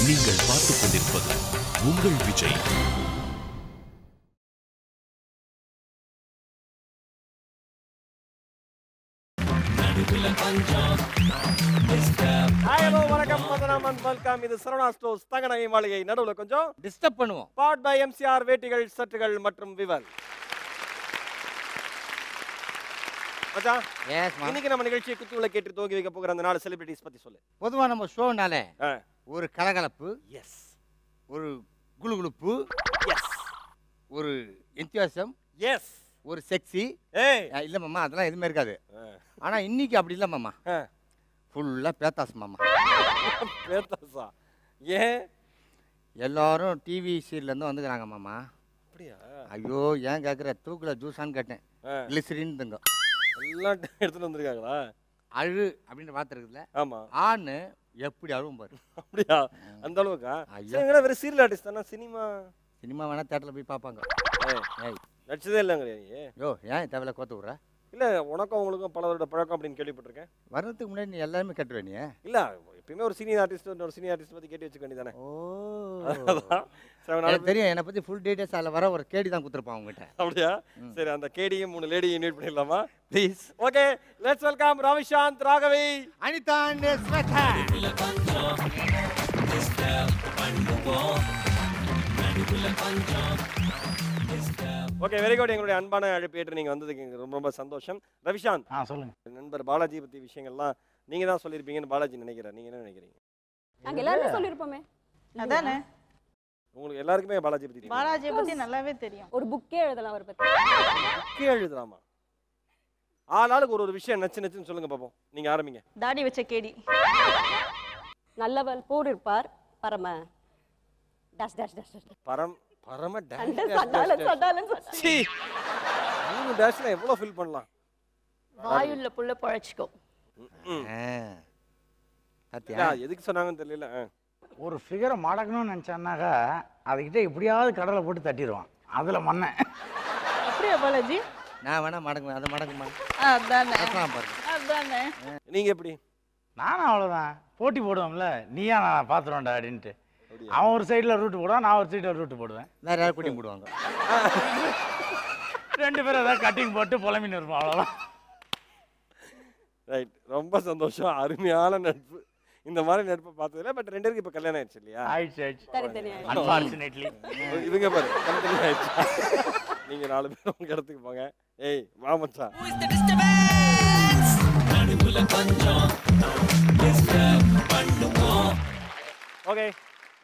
நீங்கள் பார்த்துக் கொண்டிருப்பது உங்கள் விஜய். வணக்கம், வெல்கம். இது சரவணா ஸ்டோர்ஸ் தங்கநகை மாளிகை. நடுவுல கொஞ்சம் டிஸ்டர்ப் பண்ணுவோம். பாட் பை எம்சிஆர் வேட்டிகள், சட்டுகள் மற்றும் விவல். மச்சான், இன்னைக்கு நம்ம நிகழ்ச்சியை குத்துவிளை கேட்டு துவங்கி வைக்க போகிற அந்த 4 செலிபிரிட்டிஸ் பத்தி சொல்லு. பொதுவா நம்ம ஷோனாலே ஒரு கலகலப்பு, எஸ், ஒரு குளுகுளுப்பு, எஸ், ஒரு என்தியாசம், எஸ், ஒரு செக்ஸி. இல்ல மாமா, அதெல்லாம் எதுவுமே இருக்காது. ஆனா இன்னைக்கு அப்படி இல்ல மாமா, ஃபுல்லா பேத்தாஸ் மாமா. பேத்தாஸா? ஏன்? எல்லாரும் டிவி சீரியல்ல இருந்து வந்துக்கிறாங்க மாமா. அப்படியா? ஐயோ, ஏன் கேட்குற? தூக்குல ஜூஸான்னு கேட்டேன். கிளிசரின்னு தங்க எல்லாம் எடுத்துட்டு வந்திருக்காங்களா? அழு அப்படின்னு பார்த்துருக்குதுல. ஆமா. ஆண் எப்படி அழுவும் பாரு. அப்படியா? அந்த அளவுக்கா? ஐயா, வேற சீரியல் ஆர்டிஸ்ட் தானே? சினிமா வேணா தேட்டரில் போய் பார்ப்பாங்க. நடிச்சதே இல்லைங்க நீ? யோ, ஏன் தேவையில்ல கோத்து விட்ற? இல்லை, உனக்கும் உங்களுக்கும் பலரோட பழக்கம் அப்படின்னு கேள்விப்பட்டிருக்கேன். வர்றதுக்கு முன்னாடி நீ எல்லாருமே கட்டுவே நீ? இல்லை, எப்பயுமே ஒரு சீனியர் ஆர்டிஸ்ட் ஒரு சீனியர் ஆர்டிஸ்ட் பற்றி கேட்டு வச்சுக்க வேண்டியதானே? தெரியும், என்னை பற்றி ஃபுல் டீடைல்ஸ் அதில் வர ஒரு கேடி தான் கொடுத்துருப்பான் அவங்ககிட்ட. அப்படியா? சரி, அந்த கேடியும் 3 லேடியும் இன்வைட் பண்ணிடலாமா? Please. Okay, let's welcome Ravishanth, Raghavi, Anitha and Swetha. Okay, very good. எங்களுடைய அன்பான அழைப்பு ஏற்று நீங்கள் வந்ததுக்கு ரொம்ப ரொம்ப சந்தோஷம். ரவிஷாந்த், சொல்லுங்க. நண்பர் பாலாஜி பற்றி விஷயங்கள்லாம் நீங்கள் தான் சொல்லியிருப்பீங்கன்னு பாலாஜி நினைக்கிறேன். நீங்கள் என்ன நினைக்கிறீங்க? நாங்கள் எல்லாருமே சொல்லியிருப்போமே. அதானே, உங்களுக்கு எல்லாருக்குமே பாலாஜி பற்றி தெரியும்? பாலாஜியை பற்றி நல்லாவே தெரியும். ஒரு புக்கே எழுதலாம் அவர் பற்றி. புக்கே எழுதலாமா? ஆளாளுக்கு ஒரு விஷயம் நச்சுன்னு சொல்லுங்க பாப்போம். நீங்கள் ஆரம்பிங்க. தாடி வச்ச கேடி. நல்லவள் போர் இருப்பார், பரம டேஷ் டேஷ் டேஷ் டேஷ். பரம டேஷ். சீ, 3 டேஷ்ல எவ்வளவு ஃபில் பண்ணலாம்? வாயுள்ள புள்ள பழச்சிக்கோ. எதுக்கு சொன்னாங்கன்னு தெரியல. ஒரு ஃபிகரை மடக்கணும்னு நினச்சான்னாக்கா அதுக்கிட்ட எப்படியாவது கடலை போட்டு தட்டிடுவான். அதில் மண்ணை. அப்படியா பாலாஜி? நான் வேணா மடக்குவேன், அதை மடக்குமா? அதானே பாருங்க. அதானே. நீங்கள் எப்படி? நானும் அவ்வளோதான், போட்டி போடுவோம்ல, நீயா நான் பார்த்துருவேன்டா அப்படின்ட்டு. அவன் ஒரு சைடில் ரூட்டு போடுவான், நான் ஒரு சைடில் ரூட்டு போடுவேன். வேற யாரும் குட்டிங் போடுவாங்க. 2 பேரும் ஏதாவது கட்டிங் போட்டு புலம்பின்னு இருப்போம், அவ்வளோதான். ரைட், ரொம்ப சந்தோஷம். அருமையான நட்பு. இந்த மாதிரி நட்பை பார்த்ததில்ல. பட் 2 பேருக்கு இப்போ கல்யாணம் ஆயிடுச்சு இல்லையா? ஆயிடுச்சு. தனித்தனியாக. அன்ஃபார்ச்சுனேட்லி இதுங்க பாரு, தனித்தனி ஆயிடுச்சு. நீங்கள் 4 பேரும் உங்கள் இடத்துக்கு போங்க. ஏய் வா மச்சான். ஓகே,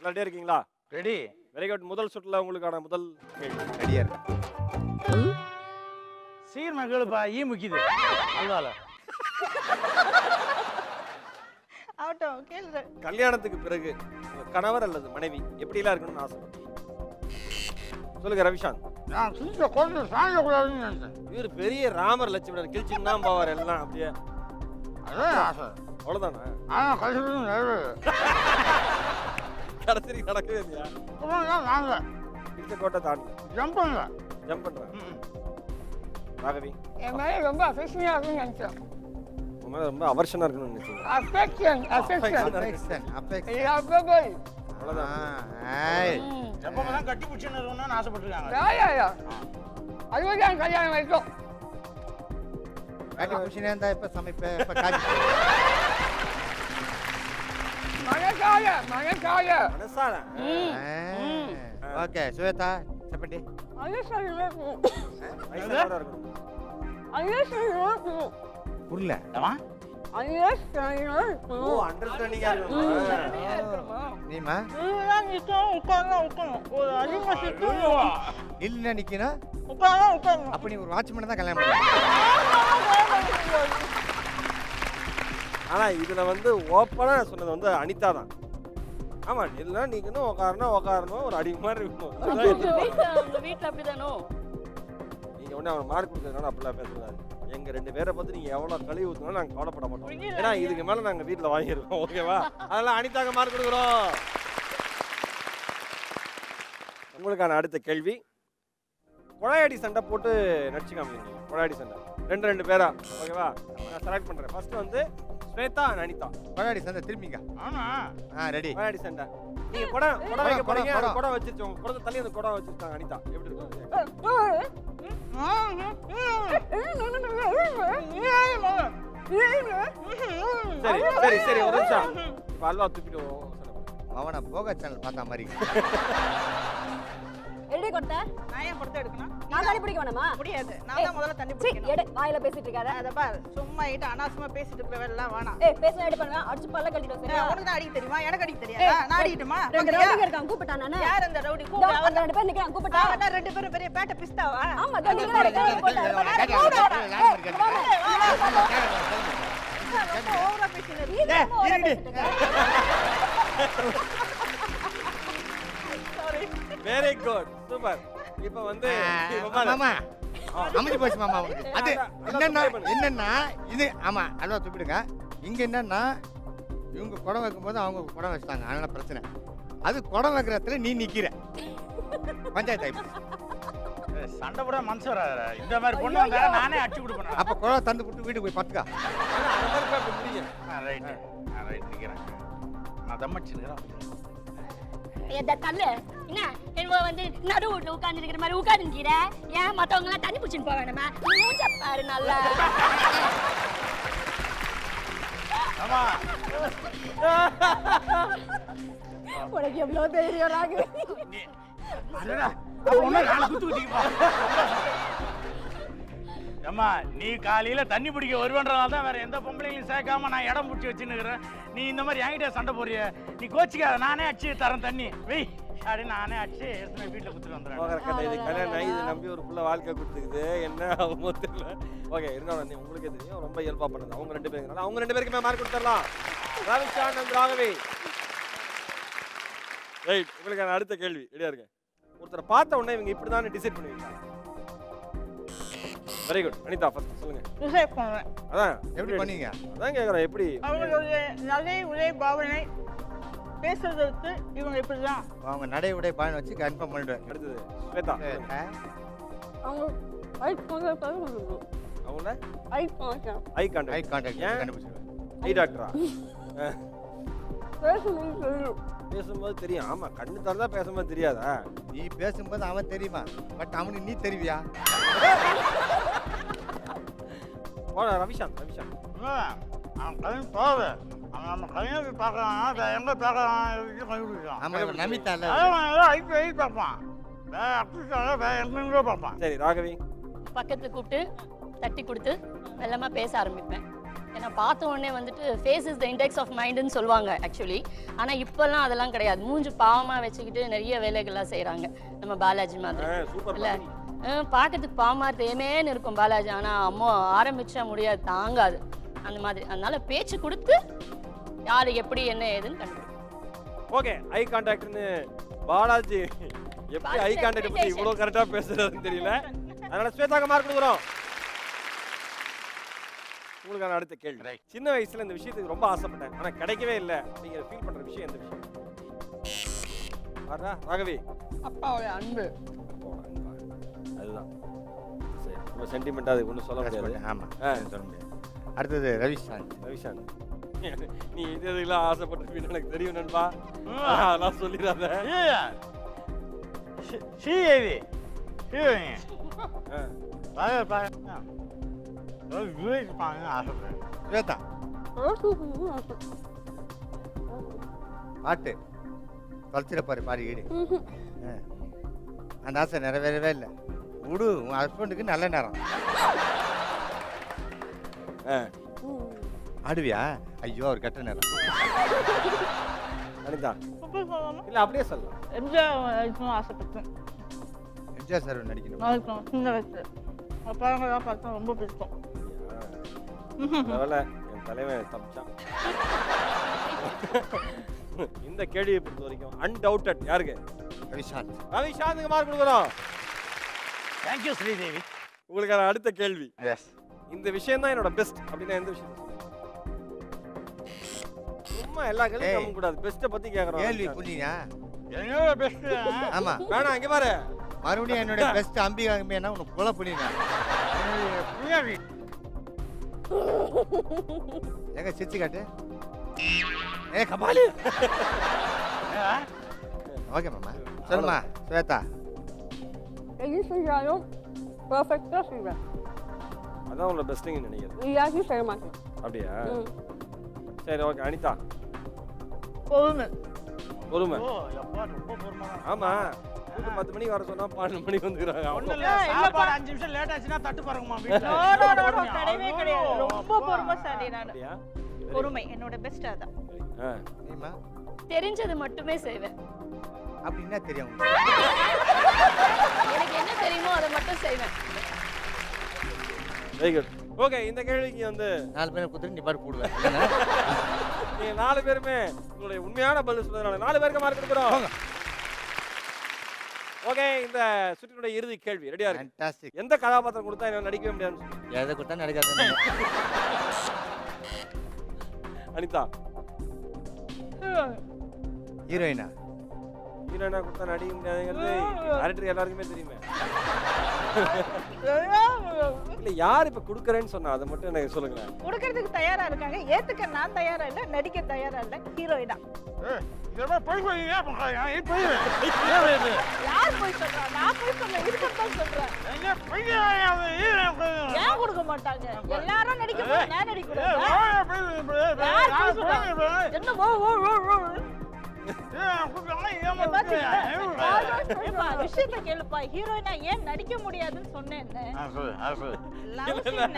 ரெடியா இருக்கீங்களா? ரெடி. Very good. முதல் சுற்றுல உங்களுக்கான முதல் கேள்வி. ரெடியா இருக்கேன். சீர் மகளுப்பா ஈ முக்கிது அல்வால. ஆகட்டும், கேளு. கல்யாணத்துக்கு பிறகு கணவர் அல்லது மனைவி எப்படிலாம் இருக்கணும்னு ஆசைப்பட்டீங்க? சொல்லுங்க ரவிஷாந்த். நான் சின்ன கொஞ்சம் சாயக்கூடாதுன்னு நினைச்சேன். இவர் பெரிய ராமர் லட்சுமணன் கிழிச்சுன்னா போவார் எல்லாம் அப்படியே. அதான் ஆசை. அவ்வளோதானே? ஆனால் கழிச்சு கடைசி நடக்கவே இல்லையா? வாங்க இந்த கோட்டை தாண்டி ஜம்ப் பண்ணல. ஜம்ப் பண்ணுறேன். ராகவி, என் மேலே ரொம்ப அஃபெக்ஷனாக இருக்குன்னு நினைச்சேன். உங்க மேலே ரொம்ப அவர்ஷனாக இருக்கணும்னு நினைச்சீங்க? அஃபெக்ஷன். அவ்வளோதான். எப்பதான் கட்டி பிடிச்சுன்னு இருக்கணும்னு ஆசைப்பட்டிருக்காங்க. அதுதான் கல்யாணம் வரைக்கும். கட்டி பிடிச்சினே இருந்தா எப்ப சமைப்பேன், எப்ப காய்ச்சி? மனசால. ஓகே, சுவேதா செப்பண்டி. வயசானவரா இருக்கணும். புரியல. ஓ, அண்டர்ஸ்டாண்டிங்கா இருக்கணும். நீமா இல்ல நிக்கணும். அப்ப நீ ஒரு வாட்ச்மேன் தான் கல்யாணம் பண்ண. ஆனா இதுல வந்து ஓப்பனா சொன்னது வந்து அனிதா தான். ஆமா, இல்லைன்னா நீங்களும் உட்காரணும் ஒரு அடி மாதிரி இருக்கணும். வீட்டில் அப்படிதானோ? நீங்க ஒண்ணு அவன் மார்க் கொடுக்கறதுனால அப்படிலாம் பேசக்கூடாது. எங்க 2 பேரை பார்த்து நீங்க எவ்வளவு கழுவி ஊத்துனாலும் நாங்க கவலைப்பட மாட்டோம். ஏன்னா இதுக்கு மேல நாங்க வீட்டுல வாங்கிருக்கோம். ஓகேவா? அதெல்லாம் அனிதாங்க மார்க் கொடுக்குறோம். உங்களுக்கான அடுத்த கேள்வி. கொழையடி சண்டை போட்டு நடிச்சு காமிங்க. கொழையடி சண்டை 2 பேரா. ஓகேவா? நான் செலக்ட் பண்றேன். ஃபர்ஸ்ட் வந்து ஸ்வேதா அனிதா. கொடாடி சண்டை திரும்பிங்க. ஆமா ரெடி. கொடாடி சண்டை. நீங்க குடம் வைக்க போறீங்க. அந்த குடம் வச்சிருச்சு. உங்க குடத்தை தள்ளி அந்த குடம் வச்சிருக்காங்க அனிதா. எப்படி இருக்கு? சரி சரி ஒரு நிமிஷம். இப்ப அல்வா தூக்கிட்டு அவனை போக சேனல் பார்த்த மாதிரி. எடி கொட்ட நான் ஏன் கொடுத்து எடுக்கணும்? நான் தண்ணி பிடிக்க வேணாமா? முடியாது. நான் தான் முதல்ல தண்ணி பிடிக்கணும். எடு வாயில பேசிட்டு இருக்காத. அத பார் சும்மா ஏட்ட அனாவசியமா பேசிட்டு இருக்க வேலைலாம் வேணாம். பேசல எடு பண்ணுங்க. அடிச்சு பல்ல கட்டிடுவோம் சரியா? உனக்கு தான் அடிக்க தெரியுமா? எனக்கு அடிக்க தெரியாதா? நான் அடிக்கட்டுமா? ரெண்டு ரவுடிங்க இருக்காங்க கூப்பிட்டான் நானே. யார் அந்த ரவுடி? கூப்பிடு. அவங்க ரெண்டு பேர் நிக்கறாங்க கூப்பிட்டா. அவனா ரெண்டு பேரும் பெரிய பேட்ட பிஸ்தாவா? ஆமா நீங்க ரெண்டு போட்டாங்க. ஓவரா பேசினீங்க. Very good super. இப்போ வந்து மாமா அமைதி போச்சு மாமா. அது என்னன்னா இது ஆமா அல்வா தூக்கிடுங்க. இங்க என்னன்னா இவங்க குடம் வைக்கும்போது அவங்க குடம் வச்சுட்டாங்க. அதனால பிரச்சனை. அது குடம் வைக்கிற இடத்துல நீ நிக்கிற பஞ்சாயத்து ஆயிடுச்சு. சண்டை போட மனசு வராது. இந்த மாதிரி பொண்ணு வந்தா நானே அடிச்சு கொடுப்பேன். அப்ப குடம் தந்து விட்டு வீட்டுக்கு போய் பத்துக்கா. ரைட் ரைட் நிக்கிறேன். நான் தம்மடிச்சுக்கிறேன். எந்த தள்ளு என்ன என்ன வந்து நடு வீட்டுல உட்கார்ந்து இருக்கிற மாதிரி உட்கார்ந்துக்கிற. ஏன் மத்தவங்க எல்லாம் தண்ணி பிடிச்சின்னு போக வேணுமா? மூஞ்ச பாரு நல்லா. ஆமா உனக்கு எவ்வளவு தைரியம் ராகு. அடடா ஒண்ணு நான் குத்து குத்திப்பா. அம்மா நீ காலையில தண்ணி பிடிக்க வருவன்றதால தான் வேற எந்த பொம்பளையும் சேர்க்காம நான் இடம் பிடிச்சி வச்சுன்னுக்கிறேன். நீ இந்த மாதிரி என்கிட்ட சண்டை போறிய. நீ கோச்சிக்காத. நானே அடிச்சு தரேன் தண்ணி வெய் அப்படின்னு நானே அடிச்சு வீட்டுல குத்துட்டு வந்துடுறேன். இது கல்யாணம் ஆகி இது நம்பி ஒரு புள்ள வாழ்க்கை கொடுத்துக்குது. என்ன ஆகுமோ தெரியல. ஓகே இருந்தாலும் உங்களுக்கே தெரியும் ரொம்ப இயல்பா பண்ணது அவங்க ரெண்டு பேருக்கு. அவங்க ரெண்டு பேருக்குமே மார்க் கொடுத்துடலாம். ரவிஷான் அண்ட் ராகவி. ரைட் உங்களுக்கு அடுத்த கேள்வி ரெடியா இருக்கு. ஒருத்தரை பார்த்த உடனே இவங்க இப்படிதான் டிசைட் பண்ணுவீங்க. வெரி குட் அனிதா ஃபர்ஸ்ட் சொல்லுங்க. டிசைட் பண்ணுவேன். அதான் எப்படி பண்ணீங்க? அதான் கேக்குறேன் எப்படி. அவங்களுடைய நடை உடை பாவனை பேசுறதுக்கு இவங்க இப்படிதான். அவங்க நடை உடை பாவனை வச்சு கன்ஃபார்ம் பண்ணிடுவேன். அடுத்தது ஸ்வேதா. அவங்க ஐ கான்டாக்ட் அவங்கள ஐ கான்டாக்ட் ஐ கான்டாக்ட் கண்டுபிடிச்சிருவேன். ஐ டாக்டரா? பேசணும் பேசும்போது தெரியும். ஆமா கண்ணு தரதா பேசும்போது தெரியாதா? நீ பேசும்போது அவன் தெரியுமா? பட் அவனுக்கு நீ தெரிவியா? ரவிஷாந்த் அவன் கல்யாணம் போகுது. அவன் நம்ம கல்யாணம் பார்க்கலாம் எங்க பார்க்கலாம் கண்டுபிடிக்கலாம். ஆமா இவன் நமிதால ஐ பார்ப்பான். வேற அப்படி வேற எங்கெங்கோ பார்ப்பான். சரி ராகவி. பக்கத்துல கூப்பிட்டு தட்டி கொடுத்து மெல்லமா பேச ஆரம்பிப்பேன். ஏன்னா பார்த்த உடனே வந்துட்டு face is the index of மைண்டுன்னு சொல்லுவாங்க ஆக்சுவலி. ஆனால் இப்போல்லாம் அதெல்லாம் கிடையாது. மூஞ்சி பாவமாக வச்சுக்கிட்டு நிறைய வேலைகள்லாம் செய்கிறாங்க நம்ம பாலாஜி மாதிரி இல்லை. பார்க்கறதுக்கு பாவமாக தேமேன்னு இருக்கும் பாலாஜி. ஆனால் அம்மா ஆரம்பிச்சா முடியாது, தாங்காது அந்த மாதிரி. அதனால பேச்சு கொடுத்து யாரு எப்படி என்ன ஏதுன்னு கண்டுபிடிக்கும். ஓகே ஐ கான்டாக்ட்னு பாலாஜி எப்படி ஐ கான்டாக்ட் பத்தி இவ்வளவு கரெக்டா பேசுறதுன்னு தெரியல. அதனால ஸ்வேதாக்கு மார்க் கொடுக்குறோம். உங்களுக்கான அடுத்த கேள்வி. சின்ன வயசுல இந்த விஷயத்துக்கு ரொம்ப ஆசைப்பட்டேன் ஆனா கிடைக்கவே இல்லை அப்படிங்கிற ஃபீல் பண்ற விஷயம் எந்த விஷயம்? ராகவி. அப்பாவோட அன்பு. அதுதான் சரி. ரொம்ப சென்டிமெண்டா அது ஒன்றும் சொல்ல முடியாது. ஆமா சொல்ல முடியாது. அடுத்தது ரவிஷாந்த். நீ இதெல்லாம் ஆசைப்பட்டிருப்பீன்னு எனக்கு தெரியும் நண்பா. அதெல்லாம் சொல்லிடாத. ஸ்ரீதேவி ஸ்வேதா பாட்டு தொலைச்சிடப்பாரு பாரு ஈடு. அந்த ஆசை நிறைவேறவே இல்லை. விடு உன் ஹஸ்பண்டுக்கு நல்ல நேரம். ஆடுவியா? ஐயோ ஒரு கெட்ட நேரம். அனிதா இல்ல அப்படியே சொல்லலாம். எம்ஜிஆர் ஆசைப்பட்டேன். எம்ஜிஆர் சார் நடிக்கணும். சின்ன வயசு படங்கள்லாம் பார்த்தா ரொம்ப பிடிக்கும். என் தலைவன் தப்பிச்சான். இந்த கேள்வியை பொறுத்த வரைக்கும் அன்டவுட்டட் யாருக்கு? ரவிஷாந்த். ரவிஷாந்துக்கு மார்க் கொடுக்குறோம். தேங்க்யூ ஸ்ரீதேவி. உங்களுக்கான அடுத்த கேள்வி. எஸ். இந்த விஷயம் தான் என்னோட பெஸ்ட் அப்படின்னா எந்த விஷயம்? சும்மா எல்லா கேள்வியும் நம்ப கூடாது. பெஸ்ட்டை பத்தி கேக்குறோம். கேள்வி புரியுங்க. என்னோட பெஸ்ட். ஆமா வேணாம் இங்க பாரு. மறுபடியும் என்னோட பெஸ்ட் அம்பிகா அம்பினா உனக்கு கொலை பண்ணிடுங்க. புரியாது. எங்க சிரிச்சு காட்டு. ஏ கபாலி. ஓகே மாமா. சொல்லுமா ஸ்வேதா. எது செஞ்சாலும் பர்ஃபெக்டாக செய்வேன். அதான் உங்களோட பெஸ்ட்டுங்க நினைக்கிறேன். யாருக்கும் செய்ய மாட்டேன். அப்படியா? சரி ஓகே. அனிதா. பொறுமை. பொறுமை. ஓ எப்பா ரொம்ப பொறுமை. ஆமா 10 மணிக்கு வர சொன்னா 12 மணிக்கு வந்துக்கிறாங்க. ஒண்ணும் இல்ல, சாப்பாடு 5 நிமிஷம் லேட் ஆச்சுன்னா தட்டு பாருங்கம்மா வீட்டுல. நோ கிடையவே கிடையாது. ரொம்ப பொறுமைசாலி நான். அப்படியா? பொறுமை என்னோட பெஸ்ட் அதான். நீமா தெரிஞ்சது மட்டுமே செய்வேன். அப்படின்னா தெரியும். எனக்கு என்ன தெரியுமோ அதை மட்டும் செய்வேன். Very good. ஓகே இந்த கேள்விக்கு வந்து 4 பேரை குத்துட்டு நீ பாட்டு போடுவேன். நீங்க 4 பேருமே உங்களுடைய உண்மையான பதில் சொல்றதுனால 4 பேருக்கு மார்க் கொடுக்குறோம். ஓகே இந்த சுற்றினுடைய இறுதி கேள்வி ரெடியா இருக்கு. ஃபேண்டாஸ்டிக். எந்த கதாபாத்திரம் கொடுத்தா என்ன நடிக்கவே முடியாதுன்னு சொல்லுங்க. எதை கொடுத்தா நடக்காது. அனிதா. ஹீரோயினா ஹீரோயினா கொடுத்தா நடிக்க முடியாதுங்கிறது டேரக்டர் எல்லாருக்குமே தெரியுமே. இல்ல யார் இப்ப குடுக்கறேன்னு சொன்னா அதை மட்டும் எனக்கு சொல்லுங்களேன். கொடுக்கறதுக்கு தயாரா இருக்காங்க. ஏத்துக்க நான் தயாரா இல்ல, நடிக்க தயாரா இல்ல. ஹீரோயினா. இதெல்லாம் போய் போய் ஏன் பண்றாங்க? போய் யார் போய் சொல்றா? நான் போய் சொல்ல இருக்கத்தான் சொல்றேன். எங்க போய் ஏன் கொடுக்க மாட்டாங்க? எல்லாரும் நடிக்க போய் நான் நடிக்க கூடாதா? என்ன ஓ ஓ ஓ ஓ விஷயத்த கேளுப்பா. ஹீரோயினா ஏன் நடிக்க முடியாதுன்னு சொன்னேன்.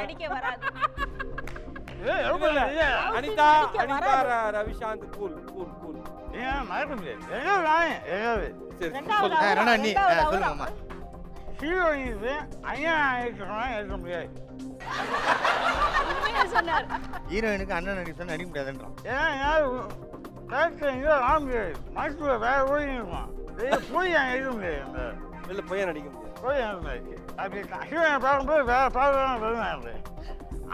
நடிக்க வராது. Anitha Anitha Ravishanth cool cool cool. ரெண்டா நீ சொல்லுங்கம்மா. ஹீரோயின் ஐயா இருக்க முடியாது. சொன்னார் ஹீரோயினுக்கு அண்ணன் நடிக்க சொன்னா நடிக்க முடியாதுன்றான். ஏன் யார் ஆக முடியாது. மனசுல வேற ஓடி இருக்கும். போய் இருக்க முடியாது. இல்ல போய் நடிக்க முடியாது. போய் அப்படி ஹீரோயின் பார்க்கும்போது வேற பார்க்க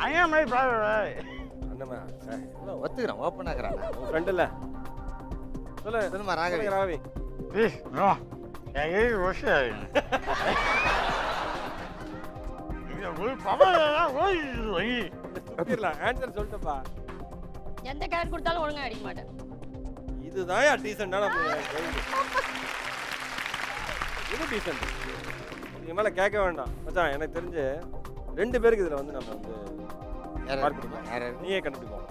ஐயா மாதிரி பார்க்க அண்ணமா ஒத்துக்கிறான், ஓப்பன் ஆக்குறான். உன் ஃப்ரெண்ட் இல்ல சொல்லு. சொல்லுமா ராகவி. ராகவி ஆன்சர் சொல்லிட்டப்பா. எந்த கேரக்டர் கொடுத்தாலும் ஒழுங்கா அடிக்க மாட்டேன். இதுதான் டீசெண்டான இது டீசெண்ட். இதுக்கு மேல கேட்க வேண்டாம் மச்சான். எனக்கு தெரிஞ்சு 2 பேருக்கு இதுல வந்து நம்ம வந்து மார்க் கொடுக்கலாம். நீயே கண்டுபிடிப்போம்.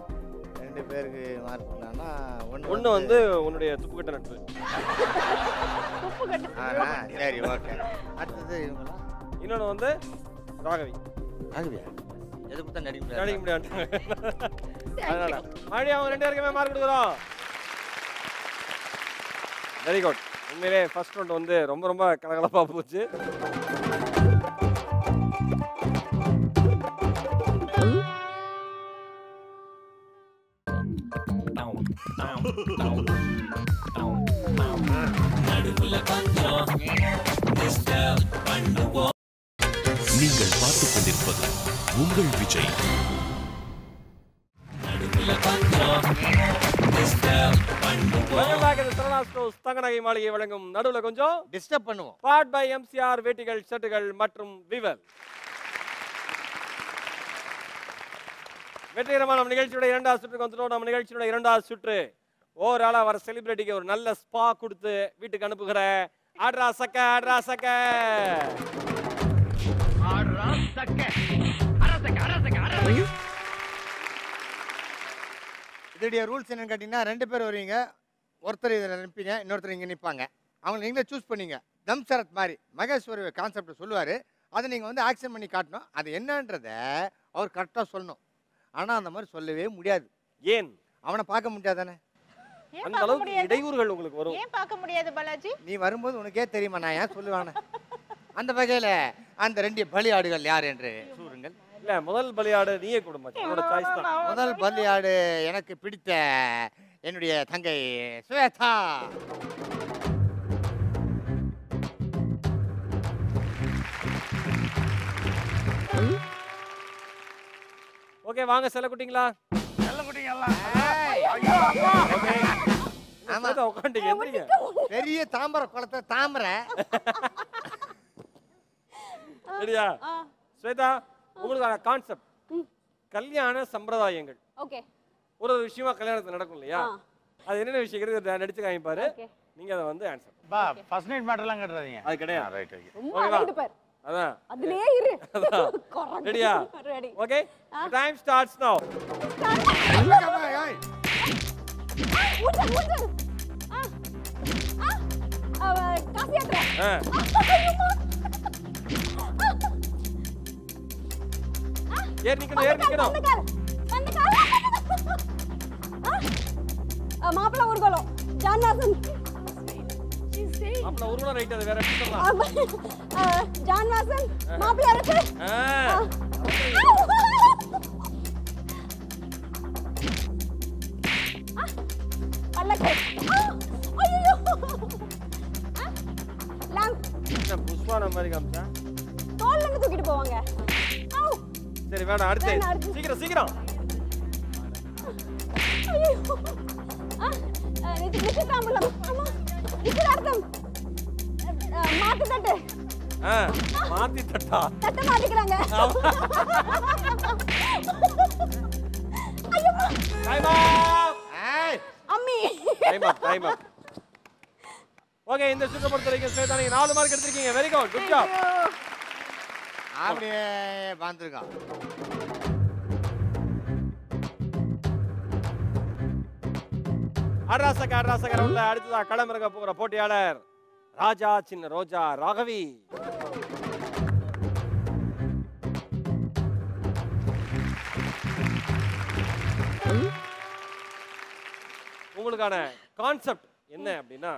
2 பேருக்கு மார்க் கொடுக்கலாம்னா ஒன்று வந்து உன்னுடைய துப்புக்கட்ட நட்பு. சரி ஓகே. அடுத்தது இவங்களா? இன்னொன்று வந்து ராகவி. ராகவியா எது கொடுத்தா நடிக்க நடிக்க முடியாது. அதனால மறுபடியும் அவங்க 2 பேருக்குமே மார்க் கொடுக்குறோம். Very good. உண்மையிலே ஃபர்ஸ்ட் ரவுண்ட் வந்து ரொம்ப ரொம்ப கலகலப்பாக போச்சு. நீங்கள் பார்த்துக் கொண்டிருப்பது உங்கள் விஜய். தங்கநகை மாளிகை வழங்கும் நடுவுல கொஞ்சம் டிஸ்டர்ப் பண்ணுவோம். பார்ட் பை எம்சிஆர் வேட்டிகள் ஷர்ட்டுகள் மற்றும் விவல். வெற்றிகரமான நம்ம நிகழ்ச்சியோட 2வது சுற்றுக்கு வந்துட்டோம். நம்ம நிகழ்ச்சியோட 2வது சுற்று ஓவராலா வர செலிபிரிட்டிக்கு ஒரு நல்ல ஸ்பா கொடுத்து வீட்டுக்கு அனுப்புகிற ஆட்ரா சக்க ஆட்ரா சக்க. இதோடைய ரூல்ஸ் என்னன்னு கேட்டீங்கன்னா 2 பேர் வருவீங்க. ஒருத்தர் இதில் நிற்பீங்க, இன்னொருத்தர் இங்கே நிற்பாங்க. அவங்க நீங்களே சூஸ் பண்ணீங்க. தம் சரத் மாதிரி மகேஸ்வரி கான்செப்ட் சொல்லுவார். அதை நீங்கள் வந்து ஆக்ஷன் பண்ணி காட்டணும். அது என்னன்றதை அவர் கரெக்டாக சொல்லணும். ஆனால் அந்த மாதிரி சொல்லவே முடியாது. ஏன்? அவனை பார்க்க முடியாதானே? அந்த அளவுக்கு இடையூறுகள் உங்களுக்கு வரும். ஏன் பார்க்க முடியாது பாலாஜி? நீ வரும்போது உனக்கே தெரியுமா நான் ஏன் சொல்லுவானே? அந்த வகையில் அந்த 2 பலியாடுகள் யார் என்று கூறுங்கள். இல்ல முதல் பலியாடு நீயே கொடுமா. உன்னோட சாய்ஸ் தான். முதல் பலியாடு எனக்கு பிடித்த என்னுடைய தங்கை ஸ்வேதா. ஓகே வாங்க செல்ல குட்டிங்களா. ஆமா உட்காந்துங்க எந்திரிங்க. பெரிய தாமரை குளத்தை தாமரை. சரியா ஸ்வேதா? உங்களுக்கான கான்செப்ட் கல்யாண சம்பிரதாயங்கள். ஓகே. ஒரு விஷயமா கல்யாணத்துல நடக்கும் இல்லையா? அது என்னென்ன விஷயங்கிறது நடிச்சு காமிப்பாரு. நீங்க அதை வந்து ஆன்சர். பா ஃபர்ஸ்ட் நைட் மேட்டர்லாம் கேட்றாதீங்க. அது கிடையாது. Right okay. ரொம்ப ரைட் பார். அதான். அதுலயே இரு. ரெடியா? ரெடி. ஓகே. டைம் ஸ்டார்ட்ஸ் நவ. ஊஞ்சல். காசி யாத்ரா. ஏர் நிக்கணும். மாப்பிள்ளை ஊர்வலம். ஜான்வாசன். மாப்பிள்ளை ஊர்வலம் ரைட் அது வேற எப்படி சொல்லலாம்? ஜான்வாசன் மாப்பிள்ளை அரசு. பல்லக்கு. ஐயோ. லாங். என்ன புஷ்வான மாதிரி காமிச்சா? தோல்ல இருந்து தூக்கிட்டு போவாங்க. சரி வேணாம் அடுத்து. சீக்கிரம். ஐயோ. நிச்சயதாம்பலம். ஆமா. நிச்சயதார்த்தம். மாத்து தட்டு. மாத்தி தட்டா. தட்ட மாத்திக்கிறாங்க. ஐயோ. Time up. அம்மி. டைம் அப். ஓகே இந்த சுற்று பொறுத்த வரைக்கும் ஸ்வேதா நீங்க 4 மார்க் எடுத்திருக்கீங்க. Very good job. அப்படியே பாந்துருக்கான். அட்ராசக ரவுண்ட்ல அடுத்ததா களமிறங்க போகிற போட்டியாளர் ராஜா சின்ன ரோஜா ராகவி. உங்களுக்கான கான்செப்ட் என்ன அப்படின்னா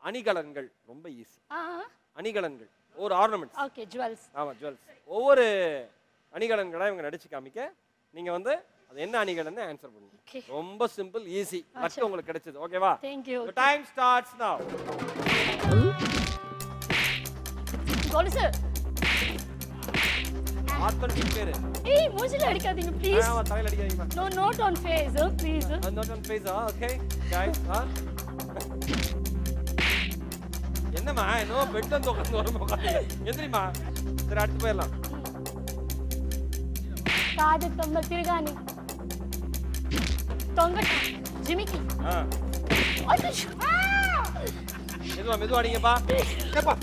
அணிகலன்கள். ரொம்ப ஈஸி. அணிகலன்கள் ஒரு ஆர்னமெண்ட்ஸ். Okay jewels. ஆமா ஜுவல்ஸ். ஒவ்வொரு அணிகலன்களை இவங்க நடிச்சு காமிக்க நீங்க வந்து அது என்ன அணிகலன்னு ஆன்சர் பண்ணுங்க. ரொம்ப சிம்பிள் ஈஸி. லக் உங்களுக்கு கிடைச்சது. ஓகேவா? Thank you. The time starts now. கொலுசு. ஆத்தன்டிக் பேரு. ஏய் மூஞ்சில அடிக்காதீங்க ப்ளீஸ். ஆமா தலையில அடிக்காதீங்க. No not on face please. Not on face. Okay guys. என்னம்மா என்னோ பெட்ல உட்கார்ந்து வரமா உட்கார்ந்து எந்திரிமா. சரி அடுத்து போயிடலாம். காது தொங்க திருகாணி. தொங்கட்டா. ஜிமிக்கி. மெதுவா அடிங்கப்பா. ஏப்பா.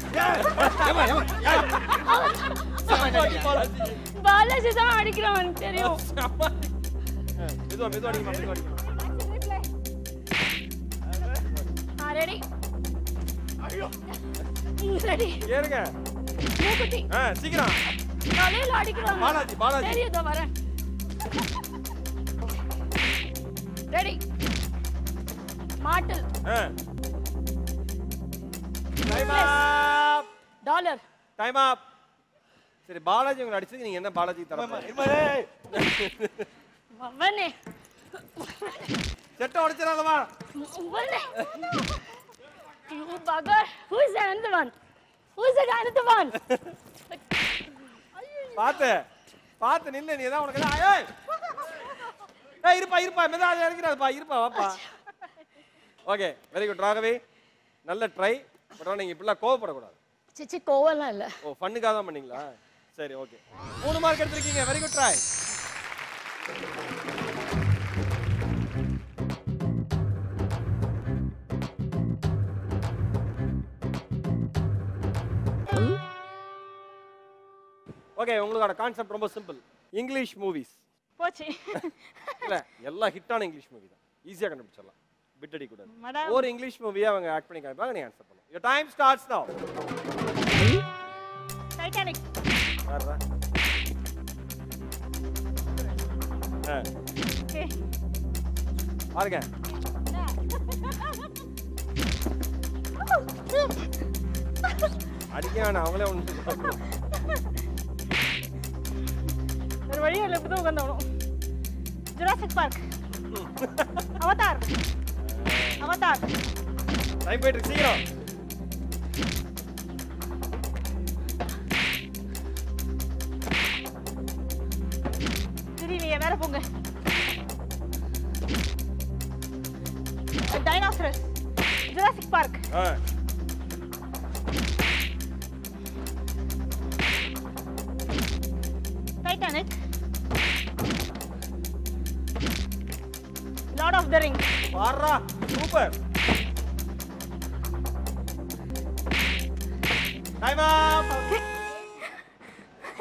பாலாஜி தான் அடிக்கிறான் தெரியும். மெதுவா அடிங்கப்பா. ரெடி. ஐயோ. ரெடி. ஏறுங்க. மூக்குத்தி. சீக்கிரம். தலையில அடிக்கிறான். பாலாஜி. தெரியுதா வரேன். ரெடி. மாட்டல். Time up. Dollar. Time up. சரி பாலாஜி உங்களை அடிச்சது நீங்க என்ன பாலாஜி தரமா? வவனே. செட்ட உடைச்சறாலமா? வவனே. You bugger. Who is the another one? Who is the another one? பாத்து நில்ல நீ தான் உனக்கு ஏய். ஏய் இருப்பா மெதா இறங்கிறாதப்பா இருப்பா வாப்பா. Okay very good Raghavi. நல்ல ட்ரை. பட் நீங்க இப்படிலாம் கோவப்பட கூடாது. சிச்சி கோவலாம் இல்ல. ஓ ஃபன்னுக்காக தான் பண்ணீங்களா? சரி ஓகே. 3 மார்க் எடுத்துக்கிங்க. Very good try. ஓகே உங்களுக்கான கான்செப்ட் ரொம்ப சிம்பிள். English movies. போச்சு. இல்ல எல்லாம் ஹிட்டான இங்கிலீஷ் மூவி தான். ஈஸியா கண்டுபிடிச்சிடலாம். பிட் அடி கூடாது. மேடம் ஒரு இங்கிலீஷ் மூவியா அவங்க ஆக்ட் பண்ணி காமிப்பாங்க நீ ஆன்சர் பண்ணு. Your time starts now. Titanic. வரடா. ஓகே. பாருங்க. அடிக்க வேணாம் அவங்களே ஒன்று. ஒரு வழியா இல்ல இப்பதான் உட்கார்ந்தோம். Jurassic Park. அவதார். டைம் போயிட்டு இருக்கு சீக்கிரம். சரி நீங்க வேற போங்க. Dinosaurs. Jurassic Park. Titanic. Lord of the Ring. பாரா சூப்பர். Time up.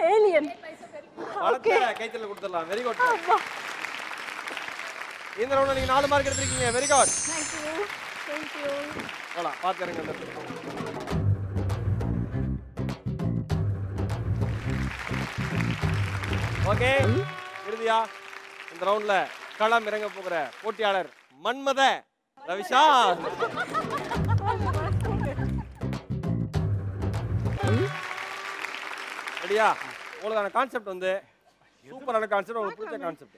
ஏலியன். வளர்த்த கைத்தல கொடுத்துடலாம். Very good. இந்த ரவுண்ட்ல நீங்க 4 மார்க் எடுத்துருக்கீங்க. Very good. Thank you. போலாம் பாத்து இறங்க அந்த இடத்துல. ஓகே இறுதியா இந்த ரவுண்ட்ல களம் இறங்க போகிற போட்டியாளர் மன்மத ரவிஷாந்த். ரெடியா? உங்களுக்கான கான்செப்ட் வந்து சூப்பரான கான்செப்ட், உங்களுக்கு பிடிச்ச கான்செப்ட்.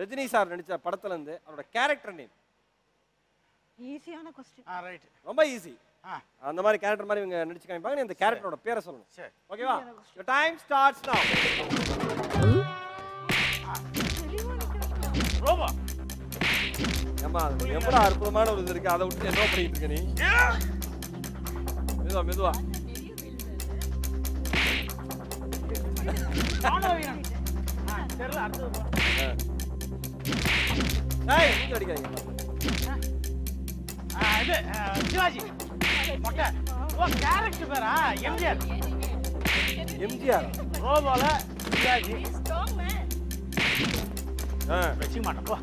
ரஜினி சார் நடிச்ச படத்துல இருந்து அவரோட கேரக்டர் நேம். ஈஸியான क्वेश्चन. ரைட். ரொம்ப ஈஸி. அந்த மாதிரி கேரக்டர் மாதிரி இவங்க நடிச்சு காமிப்பாங்க. நீ அந்த கேரக்டரோட பேரை சொல்லணும். சரி. ஓகேவா? your time starts now. Robo. ஏம்மா அது எவ்வளவு அற்புதமான ஒரு இது இருக்கு. அதை விட்டு என்ன பண்ணிட்டு இருக்க நீ? மெதுவா மெதுவா. ராணுவவீரன். தெரியல அடுத்து. டேய் மூஞ்சி அடிக்காதீங்க. இது சிவாஜி. மொட்டை. ஓ கேரக்டர் பேரா? எம்ஜிஆர். எம்ஜிஆர். ரோபோல சிவாஜி. Strong man. வெச்சு மாட்டேன் போ.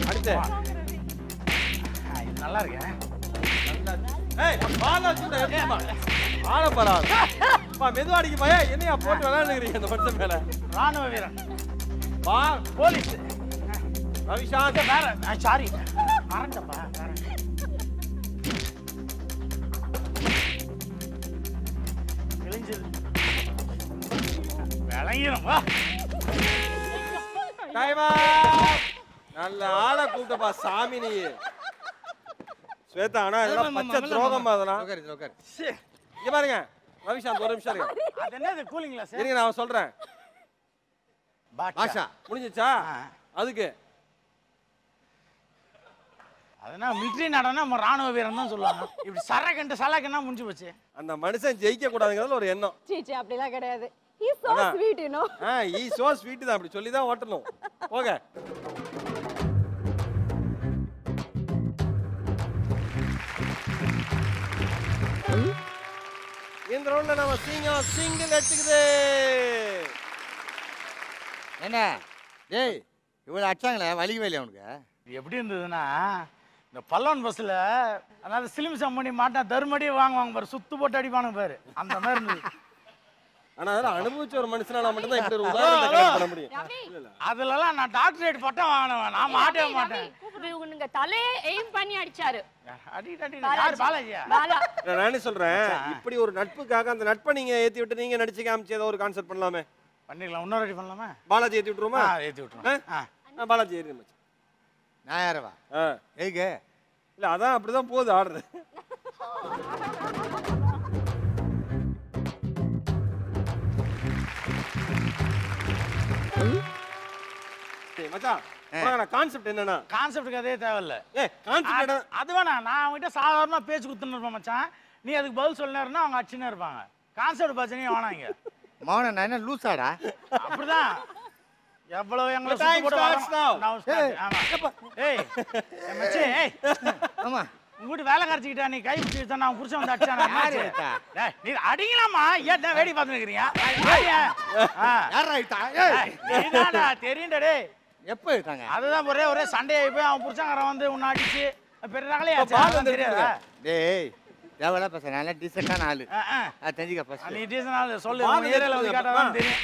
அடுத்து. இது நல்லா இருக்கு. ஏய் பாலா சூட ஏமா. ஆள பராது. பா மெதுவா அடிக்கு பையா. என்னையா போட்டு விளையாடுறீங்க அந்த மனுஷன் மேல? ராணுவ வீரன். வா போலீஸ். ரவிஷாந்த். வேற சாரி. மறந்தப்பா. இளைஞர். விளையிரும் வா. டைம் நல்ல ஆளை கூப்பிட்டப்பா சாமி நீ. ஸ்வேதா ஆனா இதெல்லாம் பச்சை துரோகம் அதெல்லாம். இங்க பாருங்க ரவிஷாந்த் ஒரு நிமிஷம் இருங்க. அது என்னது கூலிங் கிளாஸ்? இருங்க நான் சொல்றேன். பாஷா. முடிஞ்சிச்சா? அதுக்கு அதனா மிலிட்டரி நடனா நம்ம ராணுவ வீரன் தான் சொல்லுவாங்க. இப்படி சரக்கண்டு சலக்கன்னா முடிஞ்சு போச்சு. அந்த மனுஷன் ஜெயிக்க கூடாதுங்கிறதுல ஒரு எண்ணம். சீச்சி அப்படிலாம் கிடையாது. He is so sweet, you know. E so sweet தான் அப்படி சொல்லி தான் ஓட்டணும். போங்க. இந்த ரவுண்ட்ல நம்ம சிங்கிள் எடுத்துக்குது. என்ன டேய் இவ்வளவு அடிச்சாங்களே வலி வலி அவனுக்கு. இது எப்படி இருந்ததுன்னா இந்த பல்லவன் பஸ்ல அதாவது சிலிம் சம்பனி மாட்டா தருமடி வாங்குவாங்க பாரு, சுத்து போட்டு அடிப்பானுங்க பாரு, அந்த மாதிரி இருந்தது. ஆனா அதெல்லாம் அனுபவிச்ச ஒரு மனுஷனால மட்டும் தான் இப்படி ஒரு உதாரணத்தை கரெக்ட் பண்ண முடியும். அதுலலாம் நான் டாக்டரேட் பட்டம் வாங்கினவன், நான் மாட்டவே மாட்டேன். இவங்க தலையே எய்ம் பண்ணி அடிச்சாரு. யார் பாலாஜியா? பாலா. நானே சொல்றேன் இப்படி ஒரு நட்புக்காக அந்த நட்பை நீங்க ஏத்தி விட்டு நீங்க நடிச்சு காமிச்சு ஏதோ ஒரு கான்செப்ட் பண்ணலாமே. பண்ணிக்கலாம், இன்னொரு அடி பண்ணலாமா? பாலாஜி ஏத்தி விட்டுருமா? ஏத்தி விட்டுருவோம். பாலாஜி ஏறி மச்சான். நான் யாரவா ஏய்ங்க இல்ல அதான் அப்படிதான் போகுது ஆடுறது. மச்சான் கான்செப்ட் என்னன்னா கான்செப்டுக்கு அதே தேவையில்ல. கான்செப்ட் அது வேணா, நான் அவங்ககிட்ட சாதாரணமா பேச்சு கொடுத்துன்னு இருப்பேன் மச்சான், நீ அதுக்கு பதில் சொல்லினா அவங்க அடிச்சுன்னு இருப்பாங்க. கான்செப்ட் பிரச்சனையே வேணாங்க. மௌன நான் என்ன லூசாடா? அப்படிதான் எவ்வளவு எங்களை சுத்தி போட்டு ஏய் மச்சி, ஏய் ஆமா உங்ககிட்ட வேலை கரைச்சிக்கிட்டா நீ கை பிடிச்சி வச்சா நான் புருஷன் வந்து அடிச்சானா? நீ அடிங்களாமா, ஏன் வேடி பார்த்துன்னு இருக்கிறீங்க? நீதானா தெரியுண்டா டேய். எப்போ இருக்காங்க? அதுதான் ஒரே சண்டையாகி போய் அவன் புருஷங்காரன் வந்து உன்னை அடிச்சு பெரிய நகலையா தெரியாதா? டேய் தேவலா பேச நல்லா டீசெண்டான ஆளு. தெரிஞ்சுக்க ஃபர்ஸ்ட். நீ டீசென்ட் ஆளு சொல்லு, உன் ஏரியால வந்து கேட்டா தான் தெரியும்.